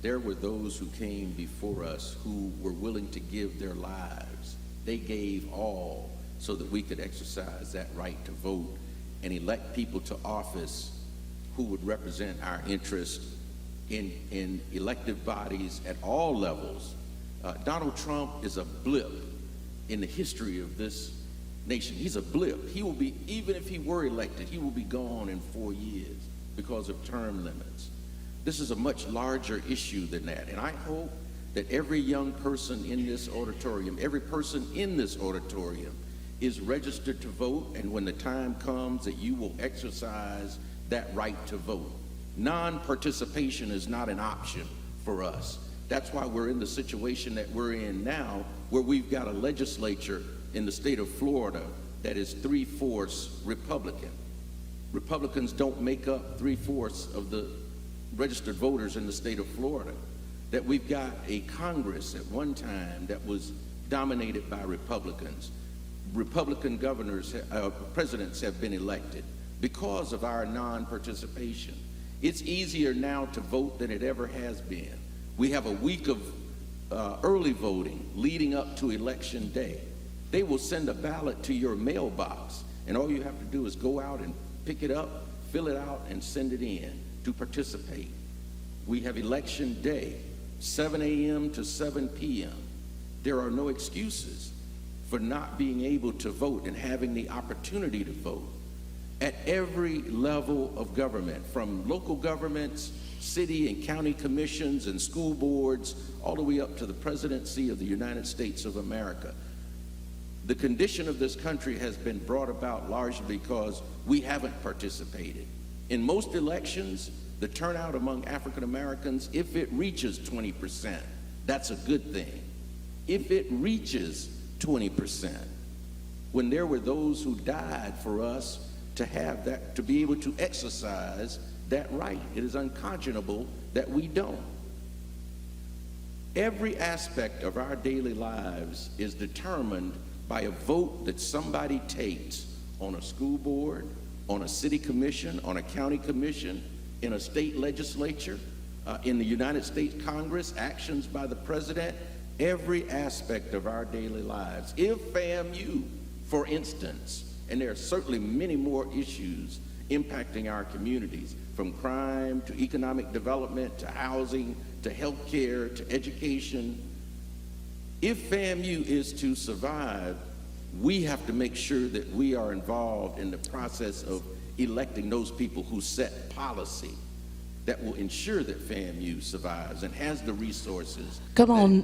There were those who came before us who were willing to give their lives. They gave all so that we could exercise that right to vote and elect people to office who would represent our interest in elective bodies at all levels. Donald Trump is a blip in the history of this nation. He's a blip. He will be, even if he were elected, he will be gone in 4 years because of term limits. This is a much larger issue than that. And I hope that every young person in this auditorium, every person in this auditorium is registered to vote, and when the time comes that you will exercise that right to vote. Non-participation is not an option for us. That's why we're in the situation that we're in now, where we've got a legislature in the state of Florida that is 3/4 Republican. Republicans don't make up 3/4 of the registered voters in the state of Florida. That we've got a Congress at one time that was dominated by Republicans. Republican governors, presidents have been elected because of our non-participation. It's easier now to vote than it ever has been. We have a week of early voting leading up to election day. They will send a ballot to your mailbox, and all you have to do is go out and pick it up, fill it out and send it in to participate. We have election day, 7 a.m. to 7 p.m. There are no excuses for not being able to vote and having the opportunity to vote at every level of government, from local governments, city and county commissions and school boards, all the way up to the presidency of the United States of America. The condition of this country has been brought about largely because we haven't participated. In most elections, the turnout among African Americans, if it reaches 20%, that's a good thing. If it reaches 20%, when there were those who died for us to have that, to be able to exercise that right, it is unconscionable that we don't. Every aspect of our daily lives is determined by a vote that somebody takes on a school board, on a city commission, on a county commission, in a state legislature, in the United States Congress, actions by the president, every aspect of our daily lives. If FAMU, for instance, and there are certainly many more issues impacting our communities, from crime to economic development to housing to health care to education. If FAMU is to survive, we have to make sure that we are involved in the process of electing those people who set policy that will ensure that FAMU survives and has the resources.
Come on,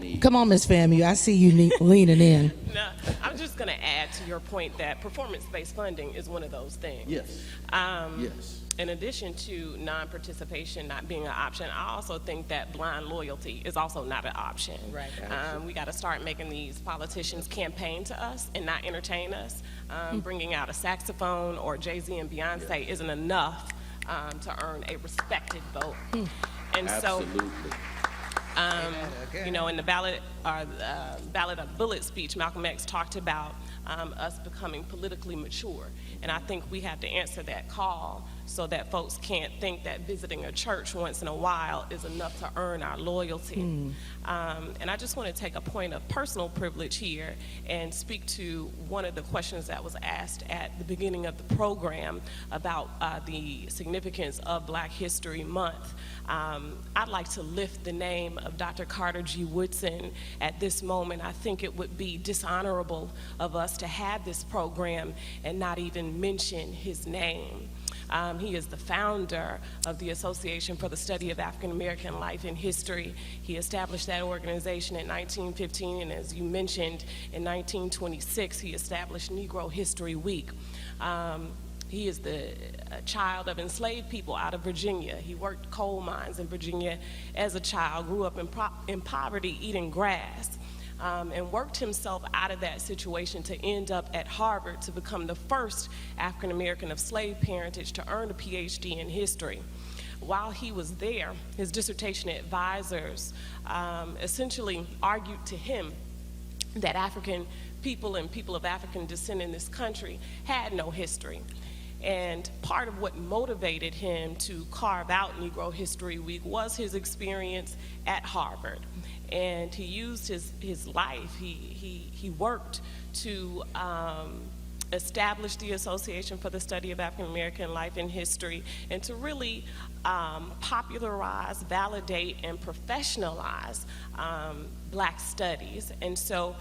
Miss FAMU. I see you leaning in.
No, I'm just going to add to your point that performance-based funding is one of those things.
Yes. Yes.
In addition to non-participation not being an option, I also think that blind loyalty is also not an option.
Right.
We got to start making these politicians campaign to us and not entertain us. Bringing out a saxophone or Jay-Z and Beyonce isn't enough to earn a respected vote. And
Absolutely.
so, you know, in the ballot of Bullet speech, Malcolm X talked about us becoming politically mature. And I think we have to answer that call so that folks can't think that visiting a church once in a while is enough to earn our loyalty. And I just want to take a point of personal privilege here and speak to one of the questions that was asked at the beginning of the program about the significance of Black History Month. I'd like to lift the name of Dr. Carter G. Woodson at this moment. I think it would be dishonorable of us to have this program and not even mention his name. He is the founder of the Association for the Study of African American Life and History. He established that organization in 1915, and as you mentioned, in 1926, he established Negro History Week. He is the child of enslaved people out of Virginia. He worked coal mines in Virginia as a child, grew up in poverty, eating grass. And worked himself out of that situation to end up at Harvard to become the first African American of slave parentage to earn a PhD in history. While he was there, his dissertation advisors essentially argued to him that African people and people of African descent in this country had no history. And part of what motivated him to carve out Negro History Week was his experience at Harvard. And he used his life, he worked to establish the Association for the Study of African American Life and History and to really popularize, validate, and professionalize Black studies. And so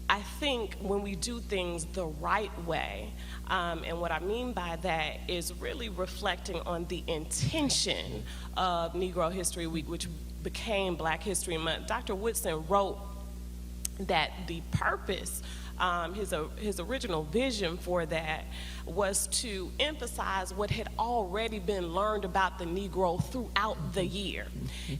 I think when we do things the right way, and what I mean by that is really reflecting on the intention of Negro History Week, which became Black History Month. Dr. Woodson wrote that the purpose, his original vision for that was to emphasize what had already been learned about the Negro throughout the year.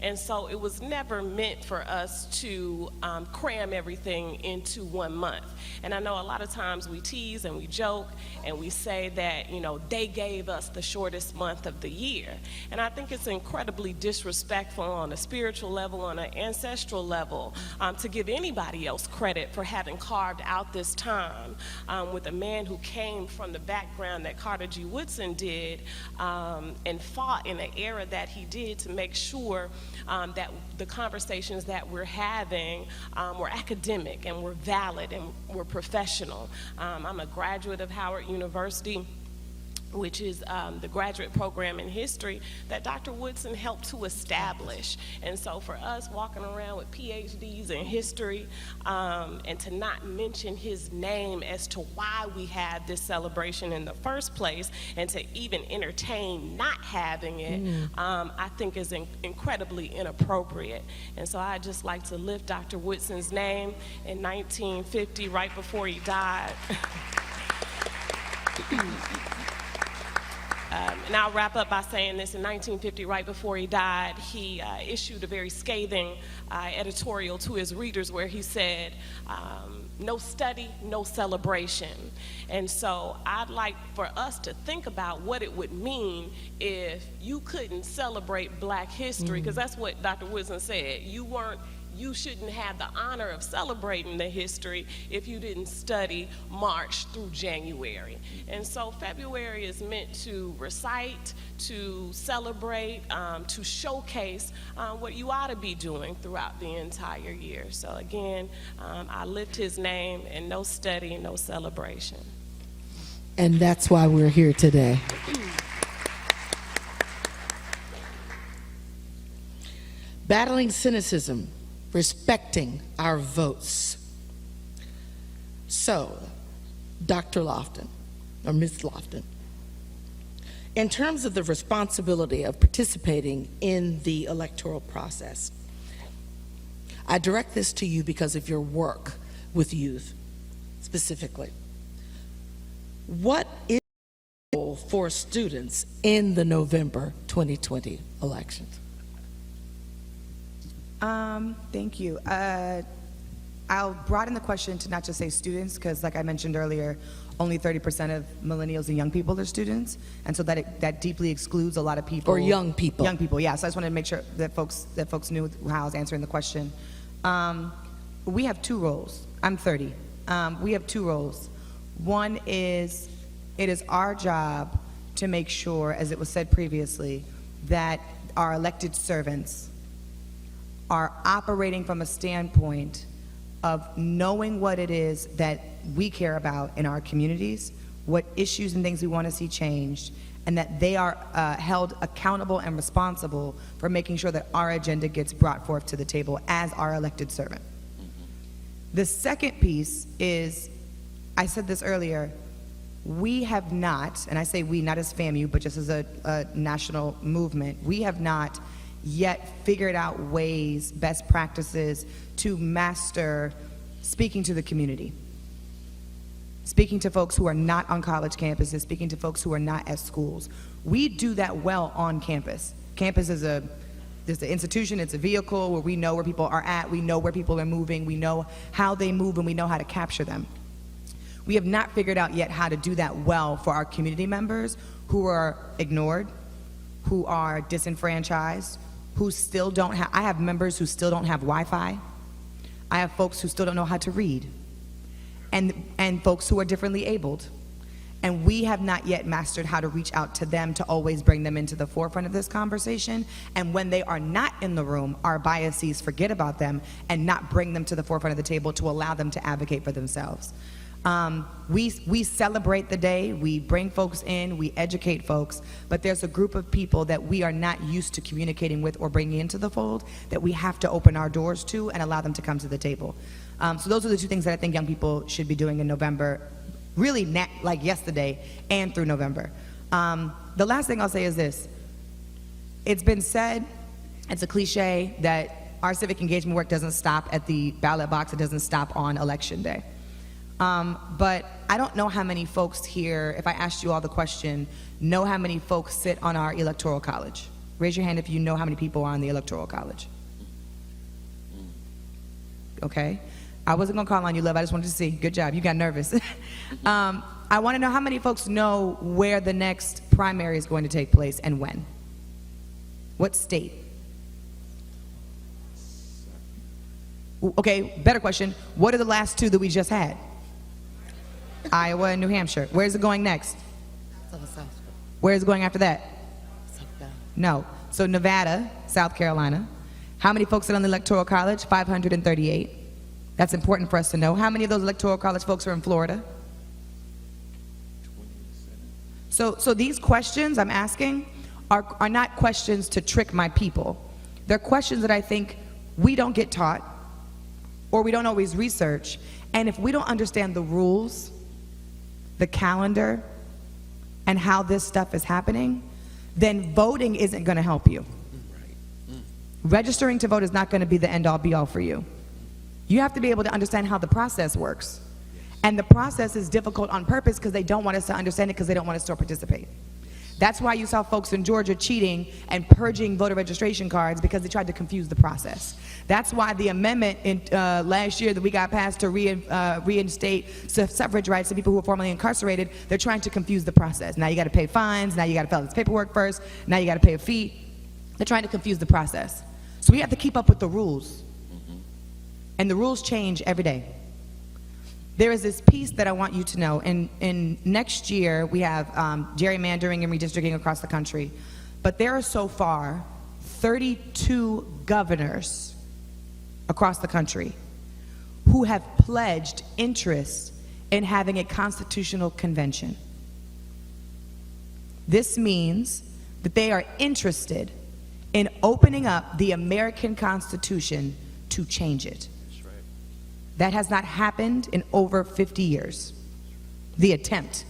And so it was never meant for us to cram everything into 1 month. And I know a lot of times we tease and we joke and we say that, you know, they gave us the shortest month of the year. And I think it's incredibly disrespectful on a spiritual level, on an ancestral level, to give anybody else credit for having carved out this time with a man who came from the background that Carter G. Woodson did and fought in the era that he did to make sure that the conversations that we're having were academic and were valid and were professional. I'm a graduate of Howard University. which is the graduate program in history that Dr. Woodson helped to establish. And so for us walking around with PhDs in history and to not mention his name as to why we had this celebration in the first place and to even entertain not having it, I think is incredibly inappropriate. And so I'd just like to lift Dr. Woodson's name in 1950, right before he died. And I'll wrap up by saying this. In 1950, right before he died, he issued a very scathing editorial to his readers where he said, no study, no celebration. And so I'd like for us to think about what it would mean if you couldn't celebrate Black history, because that's what Dr. Woodson said. You shouldn't have the honor of celebrating the history if you didn't study March through January. And so February is meant to recite, to celebrate, to showcase what you ought to be doing throughout the entire year. So again, I lift his name, and no study, no celebration.
And that's why we're here today. Battling cynicism, respecting our votes. So, Dr. Lofton, or Ms. Lofton, in terms of the responsibility of participating in the electoral process, I direct this to you because of your work with youth specifically. What is the role for students in the November 2020 elections?
Thank you. I'll broaden the question to not just say students, because like I mentioned earlier, only 30% of millennials and young people are students, and so that deeply excludes a lot of people.
Or young people.
Young people, yeah. So I just wanted to make sure that folks knew how I was answering the question. We have two roles. I'm 30. We have two roles. One is, it is our job to make sure, as it was said previously, that our elected servants are operating from a standpoint of knowing what it is that we care about in our communities, what issues and things we want to see changed, and that they are held accountable and responsible for making sure that our agenda gets brought forth to the table as our elected servant. The second piece is, I said this earlier, we have not, and I say we, not as FAMU, but just as a national movement, we have not yet figured out ways, best practices to master speaking to the community. Speaking to folks who are not on college campuses, speaking to folks who are not at schools. We do that well on campus. Campus is an institution, it's a vehicle where we know where people are at, we know where people are moving, we know how they move, and we know how to capture them. We have not figured out yet how to do that well for our community members who are ignored, who are disenfranchised, who still don't have, I have members who still don't have Wi-Fi. I have folks who still don't know how to read, and folks who are differently abled. And we have not yet mastered how to reach out to them to always bring them into the forefront of this conversation. And when they are not in the room, our biases forget about them and not bring them to the forefront of the table to allow them to advocate for themselves. We celebrate the day, we bring folks in, we educate folks, but there's a group of people that we are not used to communicating with or bringing into the fold that we have to open our doors to and allow them to come to the table. So those are the two things that I think young people should be doing in November, really like yesterday and through November. The last thing I'll say is this. It's been said, it's a cliche, that our civic engagement work doesn't stop at the ballot box, it doesn't stop on election day. But I don't know how many folks here, if I asked you all the question, know how many folks sit on our electoral college. Raise your hand if you know how many people are on the electoral college. Okay? I wasn't gonna call on you, love, I just wanted to see. Good job, you got nervous. I wanna know how many folks know where the next primary is going to take place and when. What state? Okay, better question. What are the last two that we just had? Iowa and New Hampshire. Where's it going next? Where's it going after that? No. So Nevada, South Carolina. How many folks sit on the Electoral College? 538. That's important for us to know. How many of those Electoral College folks are in Florida? So
So these questions I'm asking are not questions to trick my people. They're questions that I think we don't get taught or we don't always research. And if we don't understand the rules, the calendar, and how this stuff is happening, then voting isn't going to help you. Registering to vote is not going to be the end-all be-all for you. You have to be able to understand how the process works. And the process is difficult on purpose because they don't want us to understand it because they don't want us to participate. That's why you saw folks in Georgia cheating and purging voter registration cards because they tried to confuse the process. That's why the amendment in, last year that we got passed to reinstate suffrage rights to people who were formerly incarcerated, they're trying to confuse the process. Now you got to pay fines, now you got to fill out this paperwork first, now you got to pay a fee. They're trying to confuse the process. So we have to keep up with the rules. And the rules change every day. There is this piece that I want you to know. In next year, we have gerrymandering and redistricting across the country. But there are so far 32 governors across the country who have pledged interest in having a constitutional convention. This means that they are interested in opening up the American Constitution to change it. That has not happened in over 50 years, the attempt.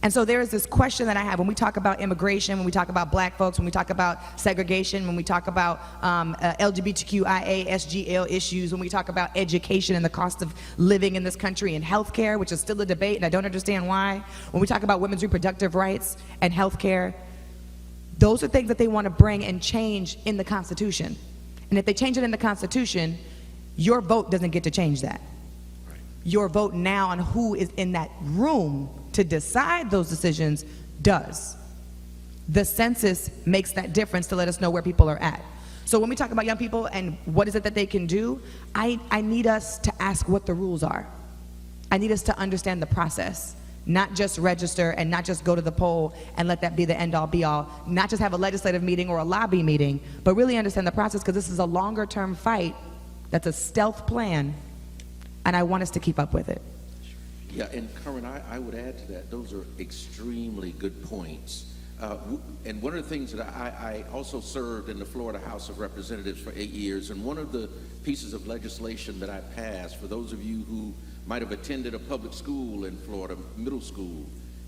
And so there is this question that I have when we talk about immigration, when we talk about black folks, when we talk about segregation, when we talk about LGBTQIA, SGL issues, when we talk about education and the cost of living in this country and healthcare, which is still a debate and I don't understand why. When we talk about women's reproductive rights and healthcare, those are things that they want to bring and change in the Constitution. And if they change it in the Constitution, your vote doesn't get to change that. Your vote now on who is in that room to decide those decisions does. The census makes that difference to let us know where people are at. So when we talk about young people and what is it that they can do, I need us to ask what the rules are. I need us to understand the process, not just register and not just go to the poll and let that be the end-all be-all, not just have a legislative meeting or a lobby meeting, but really understand the process because this is a longer-term fight. That's a stealth plan, and I want us to keep up with it.
Yeah, and Carmen, I would add to that, those are extremely good points. And one of the things that I also served in the Florida House of Representatives for 8 years, and one of the pieces of legislation that I passed, for those of you who might have attended a public school in Florida, middle school,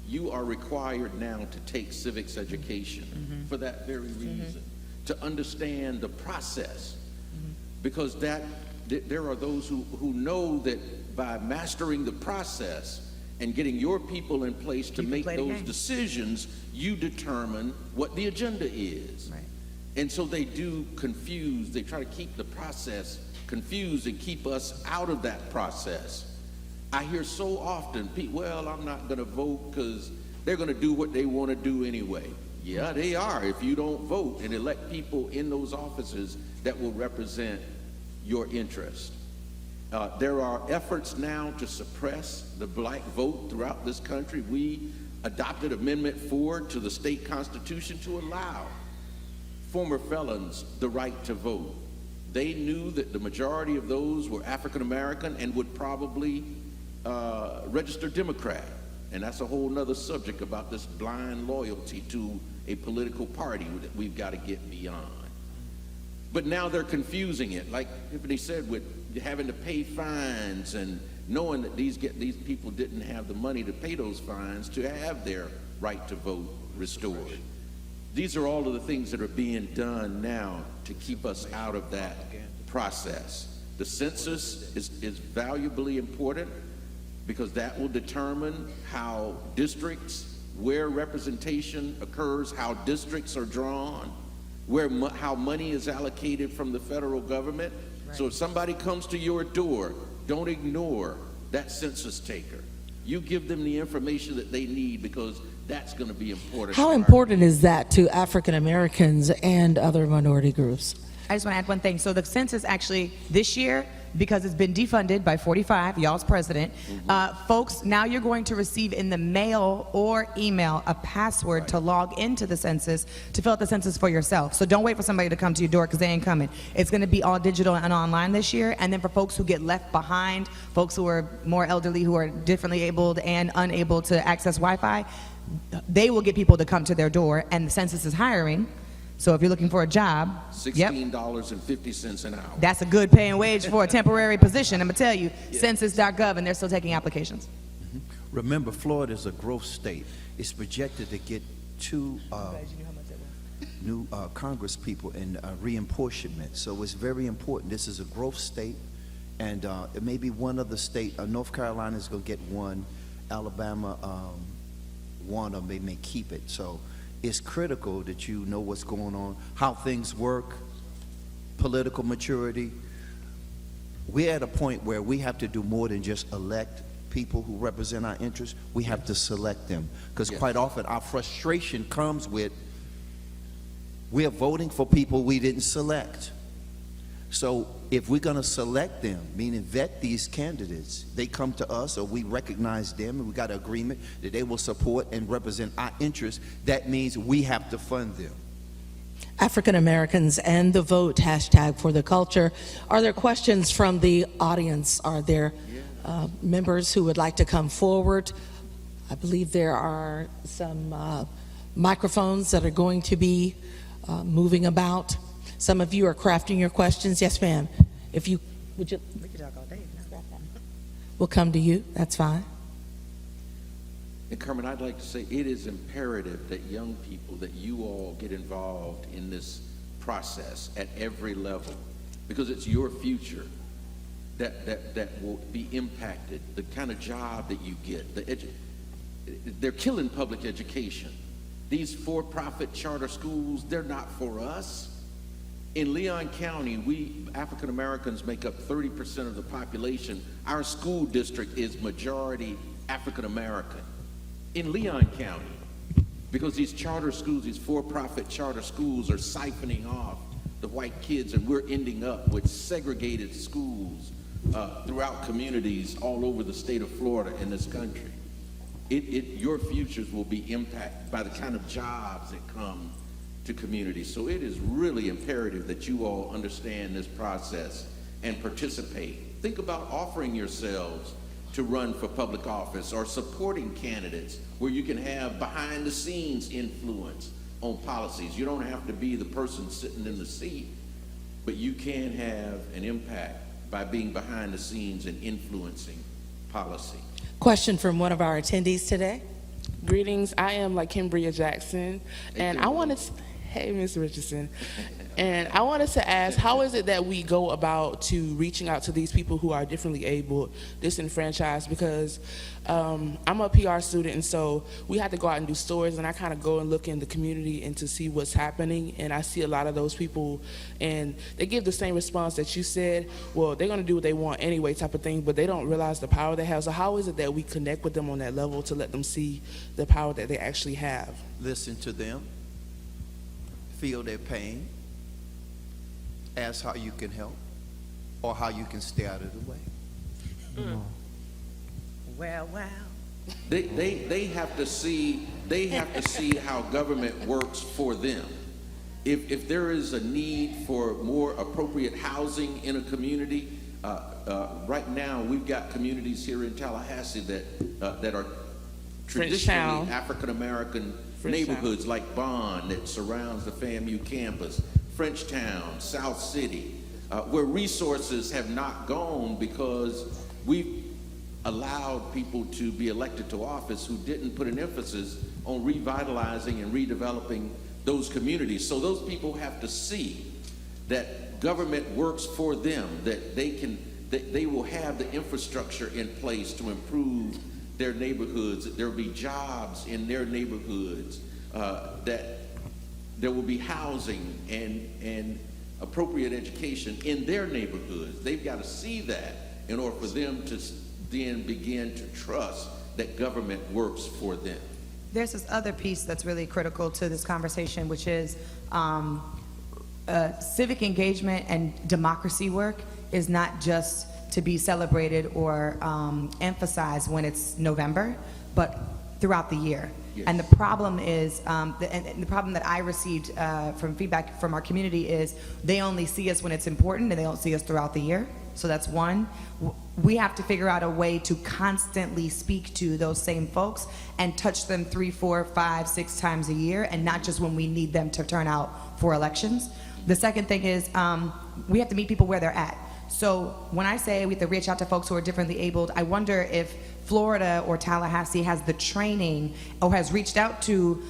you are required now to take civics education for that very reason, to understand the process. Because there are those who know that by mastering the process and getting your people in place to make those decisions, you determine what the agenda is. Right. And so they do confuse, they try to keep the process confused and keep us out of that process. I hear so often, well, I'm not going to vote because they're going to do what they want to do anyway. Yeah, they are if you don't vote and elect people in those offices that will represent your interest. There are efforts now to suppress the black vote throughout this country. We adopted Amendment 4 to the state constitution to allow former felons the right to vote. They knew that the majority of those were African American and would probably register Democrat. And that's a whole nother subject about this blind loyalty to a political party that we've got to get beyond. But now they're confusing it, like Tiffany said, with having to pay fines and knowing that these people didn't have the money to pay those fines to have their right to vote restored. These are all of the things that are being done now to keep us out of that process. The census is valuably important because that will determine how districts, where representation occurs, how districts are drawn, how money is allocated from the federal government. Right. So if somebody comes to your door, don't ignore that census taker. You give them the information that they need because that's going to be important.
How important is that to African Americans and other minority groups?
I just want to add one thing. So the census actually, this year, because it's been defunded by 45, y'all's president. Folks, now you're going to receive in the mail or email a password to log into the census, to fill out the census for yourself. So don't wait for somebody to come to your door, because they ain't coming. It's going to be all digital and online this year. And then for folks who get left behind, folks who are more elderly, who are differently abled and unable to access Wi-Fi, they will get people to come to their door, and the census is hiring. So if you're looking for a job,
$16.50 an hour.
that's a good paying wage for a temporary position. I'm gonna tell you, census.gov, and they're still taking applications.
Remember, Florida is a growth state. It's projected to get two new Congress people in reapportionment. So it's very important. This is a growth state, and it may be one other state. North Carolina is going to get one. Alabama, one, or they may keep it. So it's critical that you know what's going on, how things work, political maturity. We're at a point where we have to do more than just elect people who represent our interests. We have to select them, because quite often our frustration comes with we're voting for people we didn't select. So if we're going to select them, meaning vet these candidates, they come to us or we recognize them and we got an agreement that they will support and represent our interests, that means we have to fund them.
African Americans and the vote, hashtag for the culture. Are there questions from the audience? Are there members who would like to come forward? I believe there are some microphones that are going to be moving about. Some of you are crafting your questions. Yes, ma'am. If you would, you we could talk all day. We'll come to you. That's fine.
And Carmen, I'd like to say it is imperative that young people, that you all get involved in this process at every level, because it's your future that will be impacted. The kind of job that you get, they're killing public education. These for-profit charter schools, they're not for us. In Leon County, we African Americans make up 30% of the population. Our school district is majority African American in Leon County, because these charter schools, these for-profit charter schools, are siphoning off the white kids, and we're ending up with segregated schools throughout communities all over the state of Florida in this country. Your futures will be impacted by the kind of jobs that come to communities. So it is really imperative that you all understand this process and participate. Think about offering yourselves to run for public office, or supporting candidates where you can have behind the scenes influence on policies. You don't have to be the person sitting in the seat, but you can have an impact by being behind the scenes and influencing policy.
Question from one of our attendees today.
Greetings, I am Kimbria Jackson, and I wanted to, hey, Ms. Richardson, and I wanted to ask, how is it that we go about to reaching out to these people who are differently able, disenfranchised? Because I'm a PR student, and so we had to go out and do stores, and I kind of go and look in the community and to see what's happening, and I see a lot of those people, and they give the same response that you said. Well, they're going to do what they want anyway, type of thing, but they don't realize the power they have. So how is it that we connect with them on that level to let them see the power that they actually have?
Listen to them, feel their pain, ask how you can help or how you can stay out of the way.
Well.
They have to see how government works for them. If there is a need for more appropriate housing in a community, right now we've got communities here in Tallahassee that are traditionally African American neighborhoods, like Bond, that surrounds the FAMU campus, Frenchtown, South City, where resources have not gone because we've allowed people to be elected to office who didn't put an emphasis on revitalizing and redeveloping those communities. So those people have to see that government works for them, that they will have the infrastructure in place to improve their neighborhoods, that there will be jobs in their neighborhoods, that there will be housing and appropriate education in their neighborhoods. They've got to see that in order for them to then begin to trust that government works for them.
There's this other piece that's really critical to this conversation, which is civic engagement and democracy work is not just to be celebrated or emphasized when it's November, but throughout the year.
Yes.
And the problem is, and the problem that I received from feedback from our community is they only see us when it's important and they don't see us throughout the year. So that's one. We have to figure out a way to constantly speak to those same folks and touch them 3, 4, 5, 6 times a year, and not just when we need them to turn out for elections. The second thing is we have to meet people where they're at. So when I say we have to reach out to folks who are differently abled, I wonder if Florida or Tallahassee has the training or has reached out to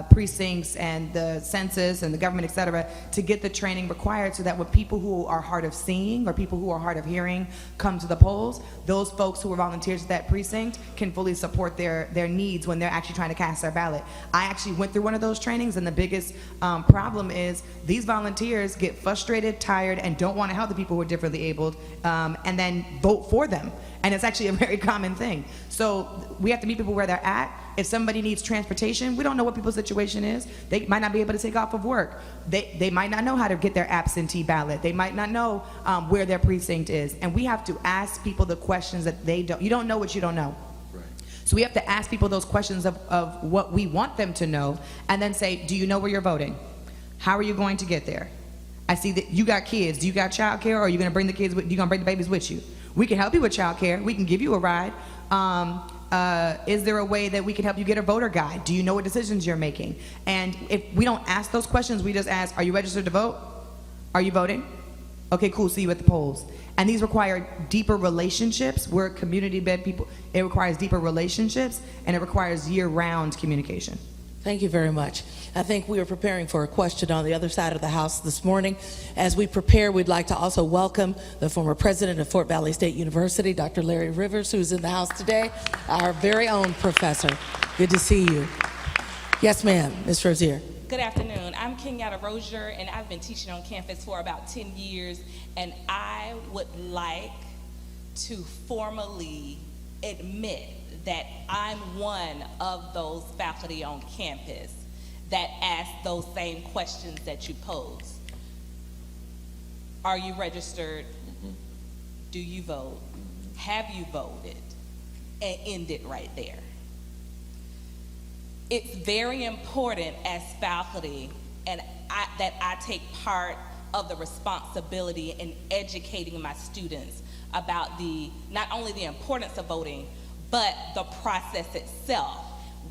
precincts and the census and the government, et cetera, to get the training required so that when people who are hard of seeing or people who are hard of hearing come to the polls, those folks who are volunteers at that precinct can fully support their needs when they're actually trying to cast their ballot. I actually went through one of those trainings, and the biggest problem is these volunteers get frustrated, tired, and don't want to help the people who are differently abled, and then vote for them. And it's actually a very common thing. So we have to meet people where they're at. If somebody needs transportation, we don't know what people's situation is. They might not be able to take off of work. They might not know how to get their absentee ballot. They might not know where their precinct is. And we have to ask people the questions that they don't. You don't know what you don't know.
Right.
So we have to ask people those questions of what we want them to know, and then say, do you know where you're voting? How are you going to get there? I see that you got kids. Do you got child care, or are you going to bring the kids? You going to bring the babies with you? We can help you with child care. We can give you a ride. Is there a way that we can help you get a voter guide? Do you know what decisions you're making? And if we don't ask those questions, we just ask, are you registered to vote? Are you voting? Okay, cool, see you at the polls. And these require deeper relationships. We're community-led people. It requires deeper relationships, and it requires year-round communication.
Thank you very much. I think we are preparing for a question on the other side of the house this morning. As we prepare, we'd like to also welcome the former president of Fort Valley State University, Dr. Larry Rivers, who's in the house today, our very own professor. Good to see you. Yes, ma'am, Ms. Rozier.
Good afternoon. I'm Kenyatta Rozier, and I've been teaching on campus for about 10 years, and I would like to formally admit that I'm one of those faculty on campus that ask those same questions that you pose. Are you registered? Do you vote? Have you voted? And end it right there. It's very important as faculty that I take part of the responsibility in educating my students about not only the importance of voting, but the process itself,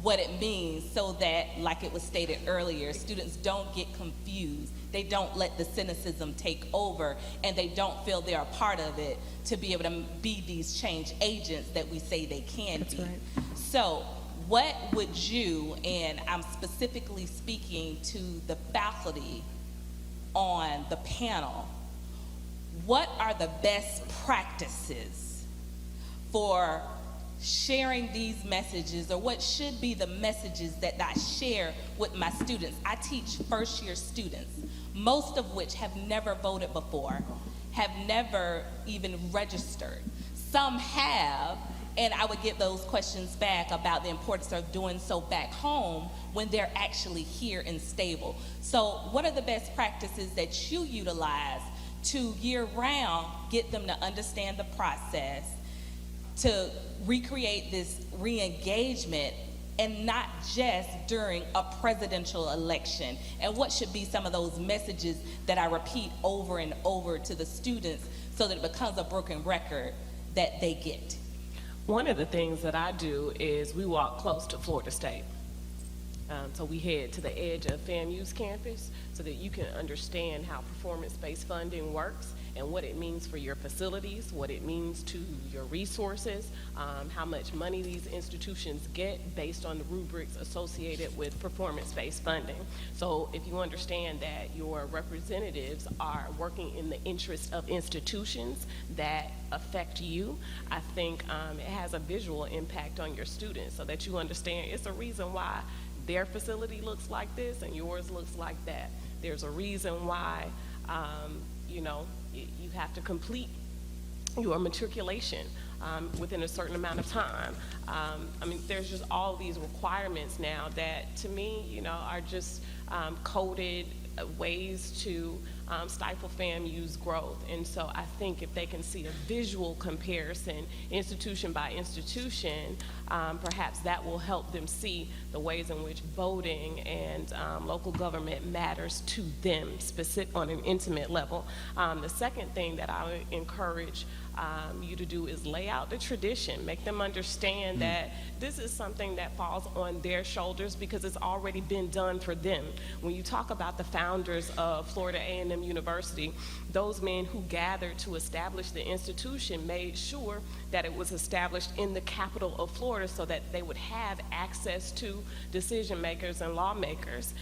what it means, so that, like it was stated earlier, students don't get confused. They don't let the cynicism take over, and they don't feel they're a part of it to be able to be these change agents that we say they can be.
Right.
So what would you, and I'm specifically speaking to the faculty on the panel, what are the best practices for sharing these messages, or what should be the messages that I share with my students? I teach first-year students, most of which have never voted before, have never even registered. Some have, and I would get those questions back about the importance of doing so back home when they're actually here and stable. So what are the best practices that you utilize to year-round get them to understand the process, to recreate this re-engagement, and not just during a presidential election? And what should be some of those messages that I repeat over and over to the students so that it becomes a broken record that they get?
One of the things that I do is we walk close to Florida State. So we head to the edge of FAMU's campus so that you can understand how performance-based funding works and what it means for your facilities, what it means to your resources, how much money these institutions get based on the rubrics associated with performance-based funding. So if you understand that your representatives are working in the interest of institutions that affect you, I think it has a visual impact on your students, so that you understand it's a reason why their facility looks like this and yours looks like that. There's a reason why, you have to complete your matriculation within a certain amount of time. There's just all these requirements now that, to me, are just coded ways to stifle FAMU's growth. And so I think if they can see a visual comparison, institution by institution, perhaps that will help them see the ways in which voting and local government matters to them specific on an intimate level. The second thing that I would encourage you to do is lay out the tradition, make them understand that this is something that falls on their shoulders because it's already been done for them. When you talk about the founders of Florida A&M University, those men who gathered to establish the institution made sure that it was established in the capital of Florida so that they would have access to decision makers and lawmakers.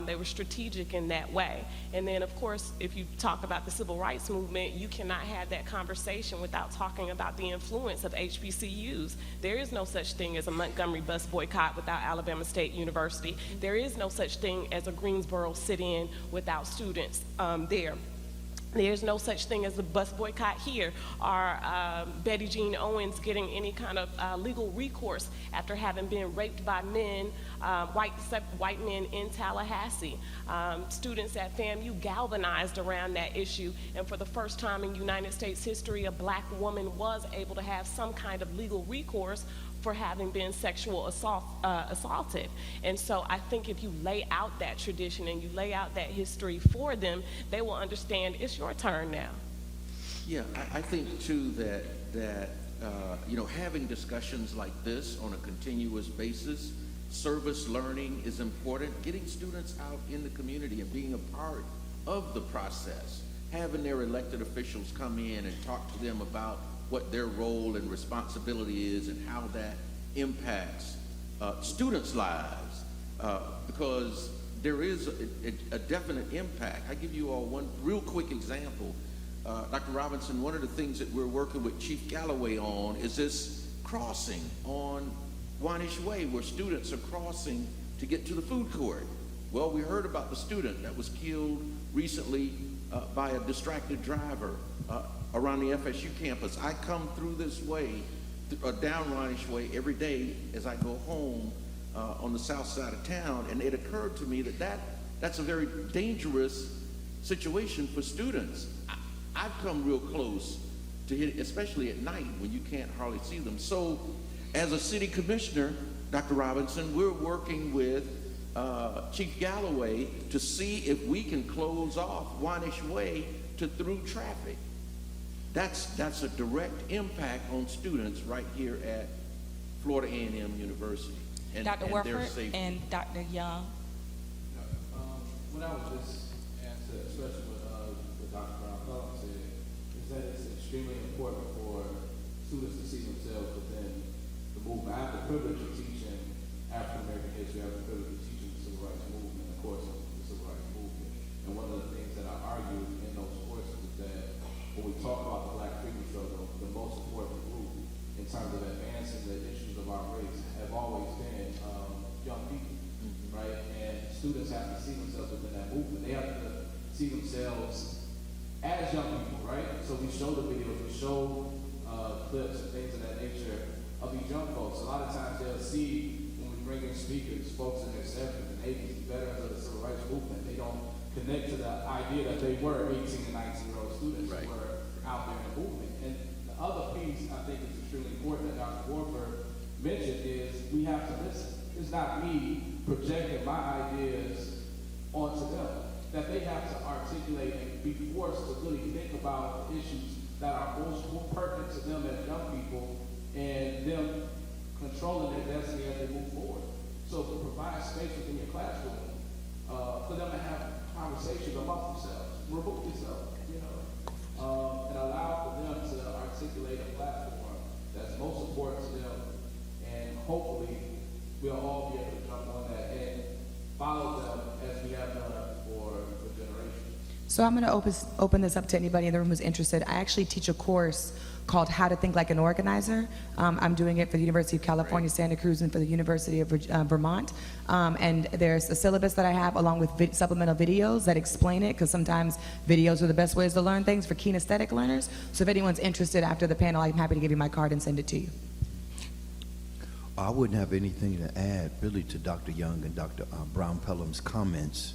They were strategic in that way. And then, of course, if you talk about the civil rights movement, you cannot have that conversation without talking about the influence of HBCUs. There is no such thing as a Montgomery bus boycott without Alabama State University. There is no such thing as a Greensboro sit-in without students there. There's no such thing as a bus boycott here, or Betty Jean Owens getting any kind of legal recourse after having been raped by men, white men in Tallahassee. Students at FAMU galvanized around that issue, and for the first time in United States history, a black woman was able to have some kind of legal recourse for having been assaulted. And so I think if you lay out that tradition and you lay out that history for them, they will understand it's your turn now.
Yeah, I think too that you know, having discussions like this on a continuous basis, service learning is important. Getting students out in the community and being a part of the process, having their elected officials come in and talk to them about what their role and responsibility is and how that impacts students' lives, because there is a definite impact. I give you all one real quick example. Dr. Robinson, one of the things that we're working with Chief Galloway on is this crossing on Wanish Way where students are crossing to get to the food court. Well, we heard about the student that was killed recently by a distracted driver around the FSU campus. I come through this way, down Wanish Way every day as I go home on the south side of town, and it occurred to me that's a very dangerous situation for students. I've come real close to hit it, especially at night when you can't hardly see them. So as a city commissioner, Dr. Robinson, we're working with Chief Galloway to see if we can close off Wanish Way to through traffic. That's a direct impact on students right here at Florida A&M University. And,
Dr.
and their
Werford
safety.
and Dr. Young.
What I would just answer, especially what Dr. Brown said, is that it's extremely important for students to see themselves within the movement. I have the privilege of teaching African American history. I have the privilege of teaching the civil rights movement, of course, the civil rights movement. And one of the things that I argue in those courses is that when we talk about the Black freedom struggle, the most important group in terms of advancing the issues of our race have always been young people, right? And students have to see themselves within that movement. They have to see themselves as young people, right? So we show the videos, we show clips and things of that nature of these young folks. A lot of times they'll see when we bring in speakers, folks in their 70s and 80s, veterans of the civil rights movement, they don't connect to the idea that they were 18 and 19-year-old students who were out there in the movement. And the other piece I think is extremely important that Dr. Warford mentioned is we have to listen. It's not me projecting my ideas onto them, that they have to articulate and be forced to really think about issues that are more pertinent to them as young people and them controlling their destiny as they move forward. So to provide space within your classroom for them to have conversations amongst themselves, remove yourself, you know, and allow for them to articulate a platform that's most important to them, and hopefully we'll all be able to jump on that and follow them as we have done for generations.
So I'm going to open this up to anybody in the room who's interested. I actually teach a course called How to Think Like an Organizer. I'm doing it for the University of California, Santa Cruz, and for the University of Vermont. And there's a syllabus that I have along with supplemental videos that explain it, because sometimes videos are the best ways to learn things for kinesthetic learners. So if anyone's interested after the panel, I'm happy to give you my card and send it to you.
I wouldn't have anything to add really to Dr. Young and Dr. Brown Pelham's comments.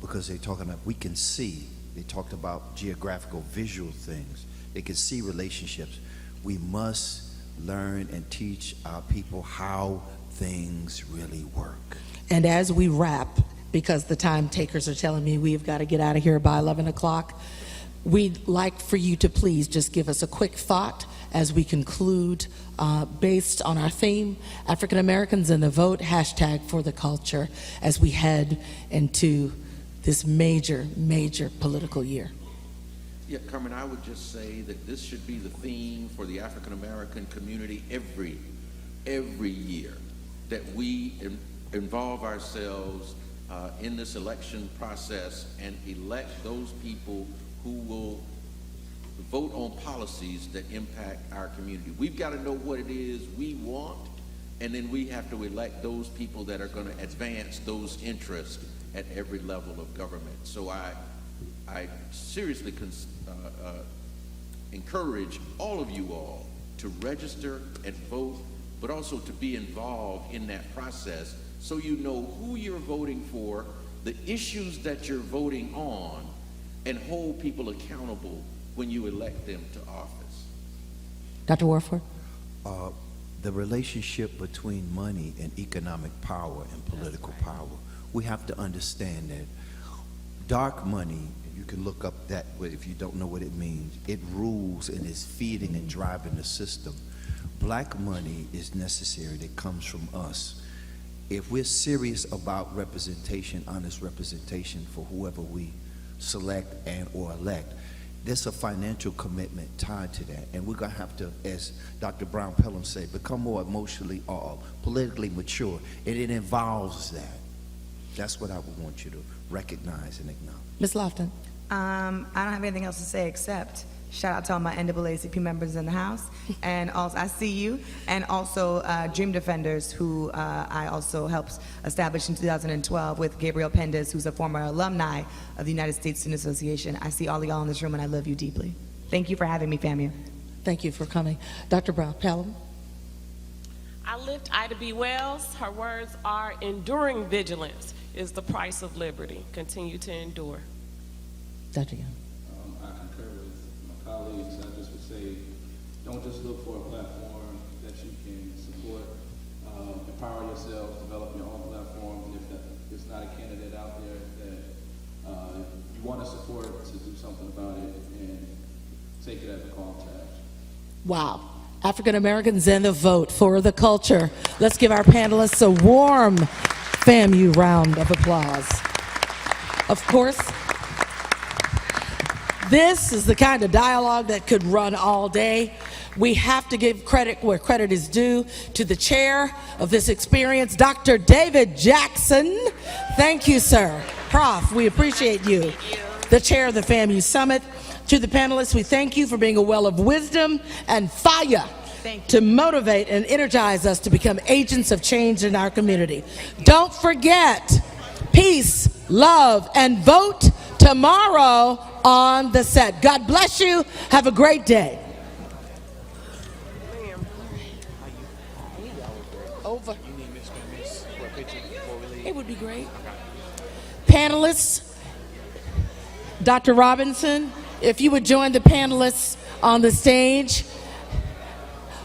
because they're talking about, we can see, they talked about geographical visual things. They can see relationships. We must learn and teach our people how things really work.
And as we wrap, because the time takers are telling me we've got to get out of here by 11 o'clock, we'd like for you to please just give us a quick thought as we conclude based on our theme, African Americans and the Vote, hashtag for the culture, as we head into this major, major political year.
Yeah, Carmen, I would just say that this should be the theme for the African American community every year, that we involve ourselves in this election process and elect those people who will vote on policies that impact our community. We've got to know what it is we want, and then we have to elect those people that are going to advance those interests at every level of government. So I seriously encourage all of you all to register and vote, but also to be involved in that process so you know who you're voting for, the issues that you're voting on, and hold people accountable when you elect them to office.
Dr. Warford?
The relationship between money and economic power and political power. We have to understand that dark money, you can look up that if you don't know what it means, it rules and is feeding and driving the system. Black money is necessary, that comes from us. If we're serious about representation, honest representation for whoever we select and or elect, there's a financial commitment tied to that, and we're going to have to, as Dr. Brown Pelham said, become more emotionally or politically mature, and it involves that. That's what I would want you to recognize and acknowledge.
Ms. Lofton?
I don't have anything else to say except shout out to all my NAACP members in the house, and also I see you, and also Dream Defenders, who I also helped establish in 2012 with Gabriel Pendes, who's a former alumni of the United States Student Association. I see all of y'all in this room, and I love you deeply. Thank you for having me, FAMU.
Thank you for coming. Dr. Brown Pelham?
I lift Ida B. Wells. Her words are, enduring vigilance is the price of liberty. Continue to endure.
Dr. Young?
I concur with my colleagues. I just would say, don't just look for a platform that you can support. Empower yourself, develop your own platform, and if there's not a candidate out there that you want to support, to do something about it and take it as a call to action.
Wow. African Americans and the Vote for the culture. Let's give our panelists a warm FAMU round of applause. Of course, this is the kind of dialogue that could run all day. We have to give credit where credit is due to the chair of this experience, Dr. David Jackson. Thank you, sir. Prof, we appreciate you. The chair of the FAMU Summit. To the panelists, we thank you for being a well of wisdom and fire to motivate and energize us to become agents of change in our community. Don't forget, peace, love, and vote tomorrow on the set. God bless you. Have a great day. Over. It would be great. Panelists, Dr. Robinson, if you would join the panelists on the stage,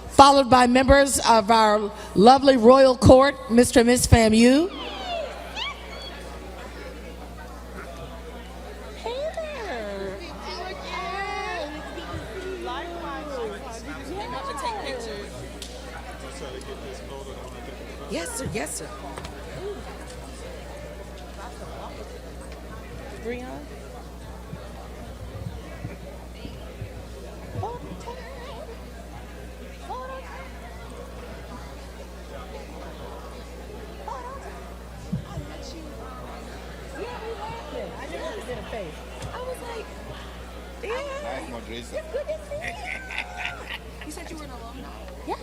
followed by members of our lovely royal court, Mr. and Miss FAMU. Hey there. Yes, sir. Yes, sir. Brianna?
You said you were an alumni?
Yeah.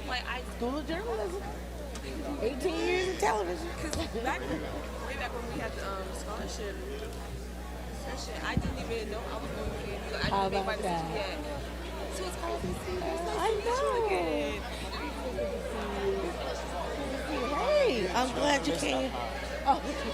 Like
School of Journalism. 18 years of television.
Because way back when we had the scholarship session, I didn't even know I was going to get. I
How
didn't make my
about
decision
that?
yet. So it's called
I know. Hey, I'm glad you came. Oh, thank you.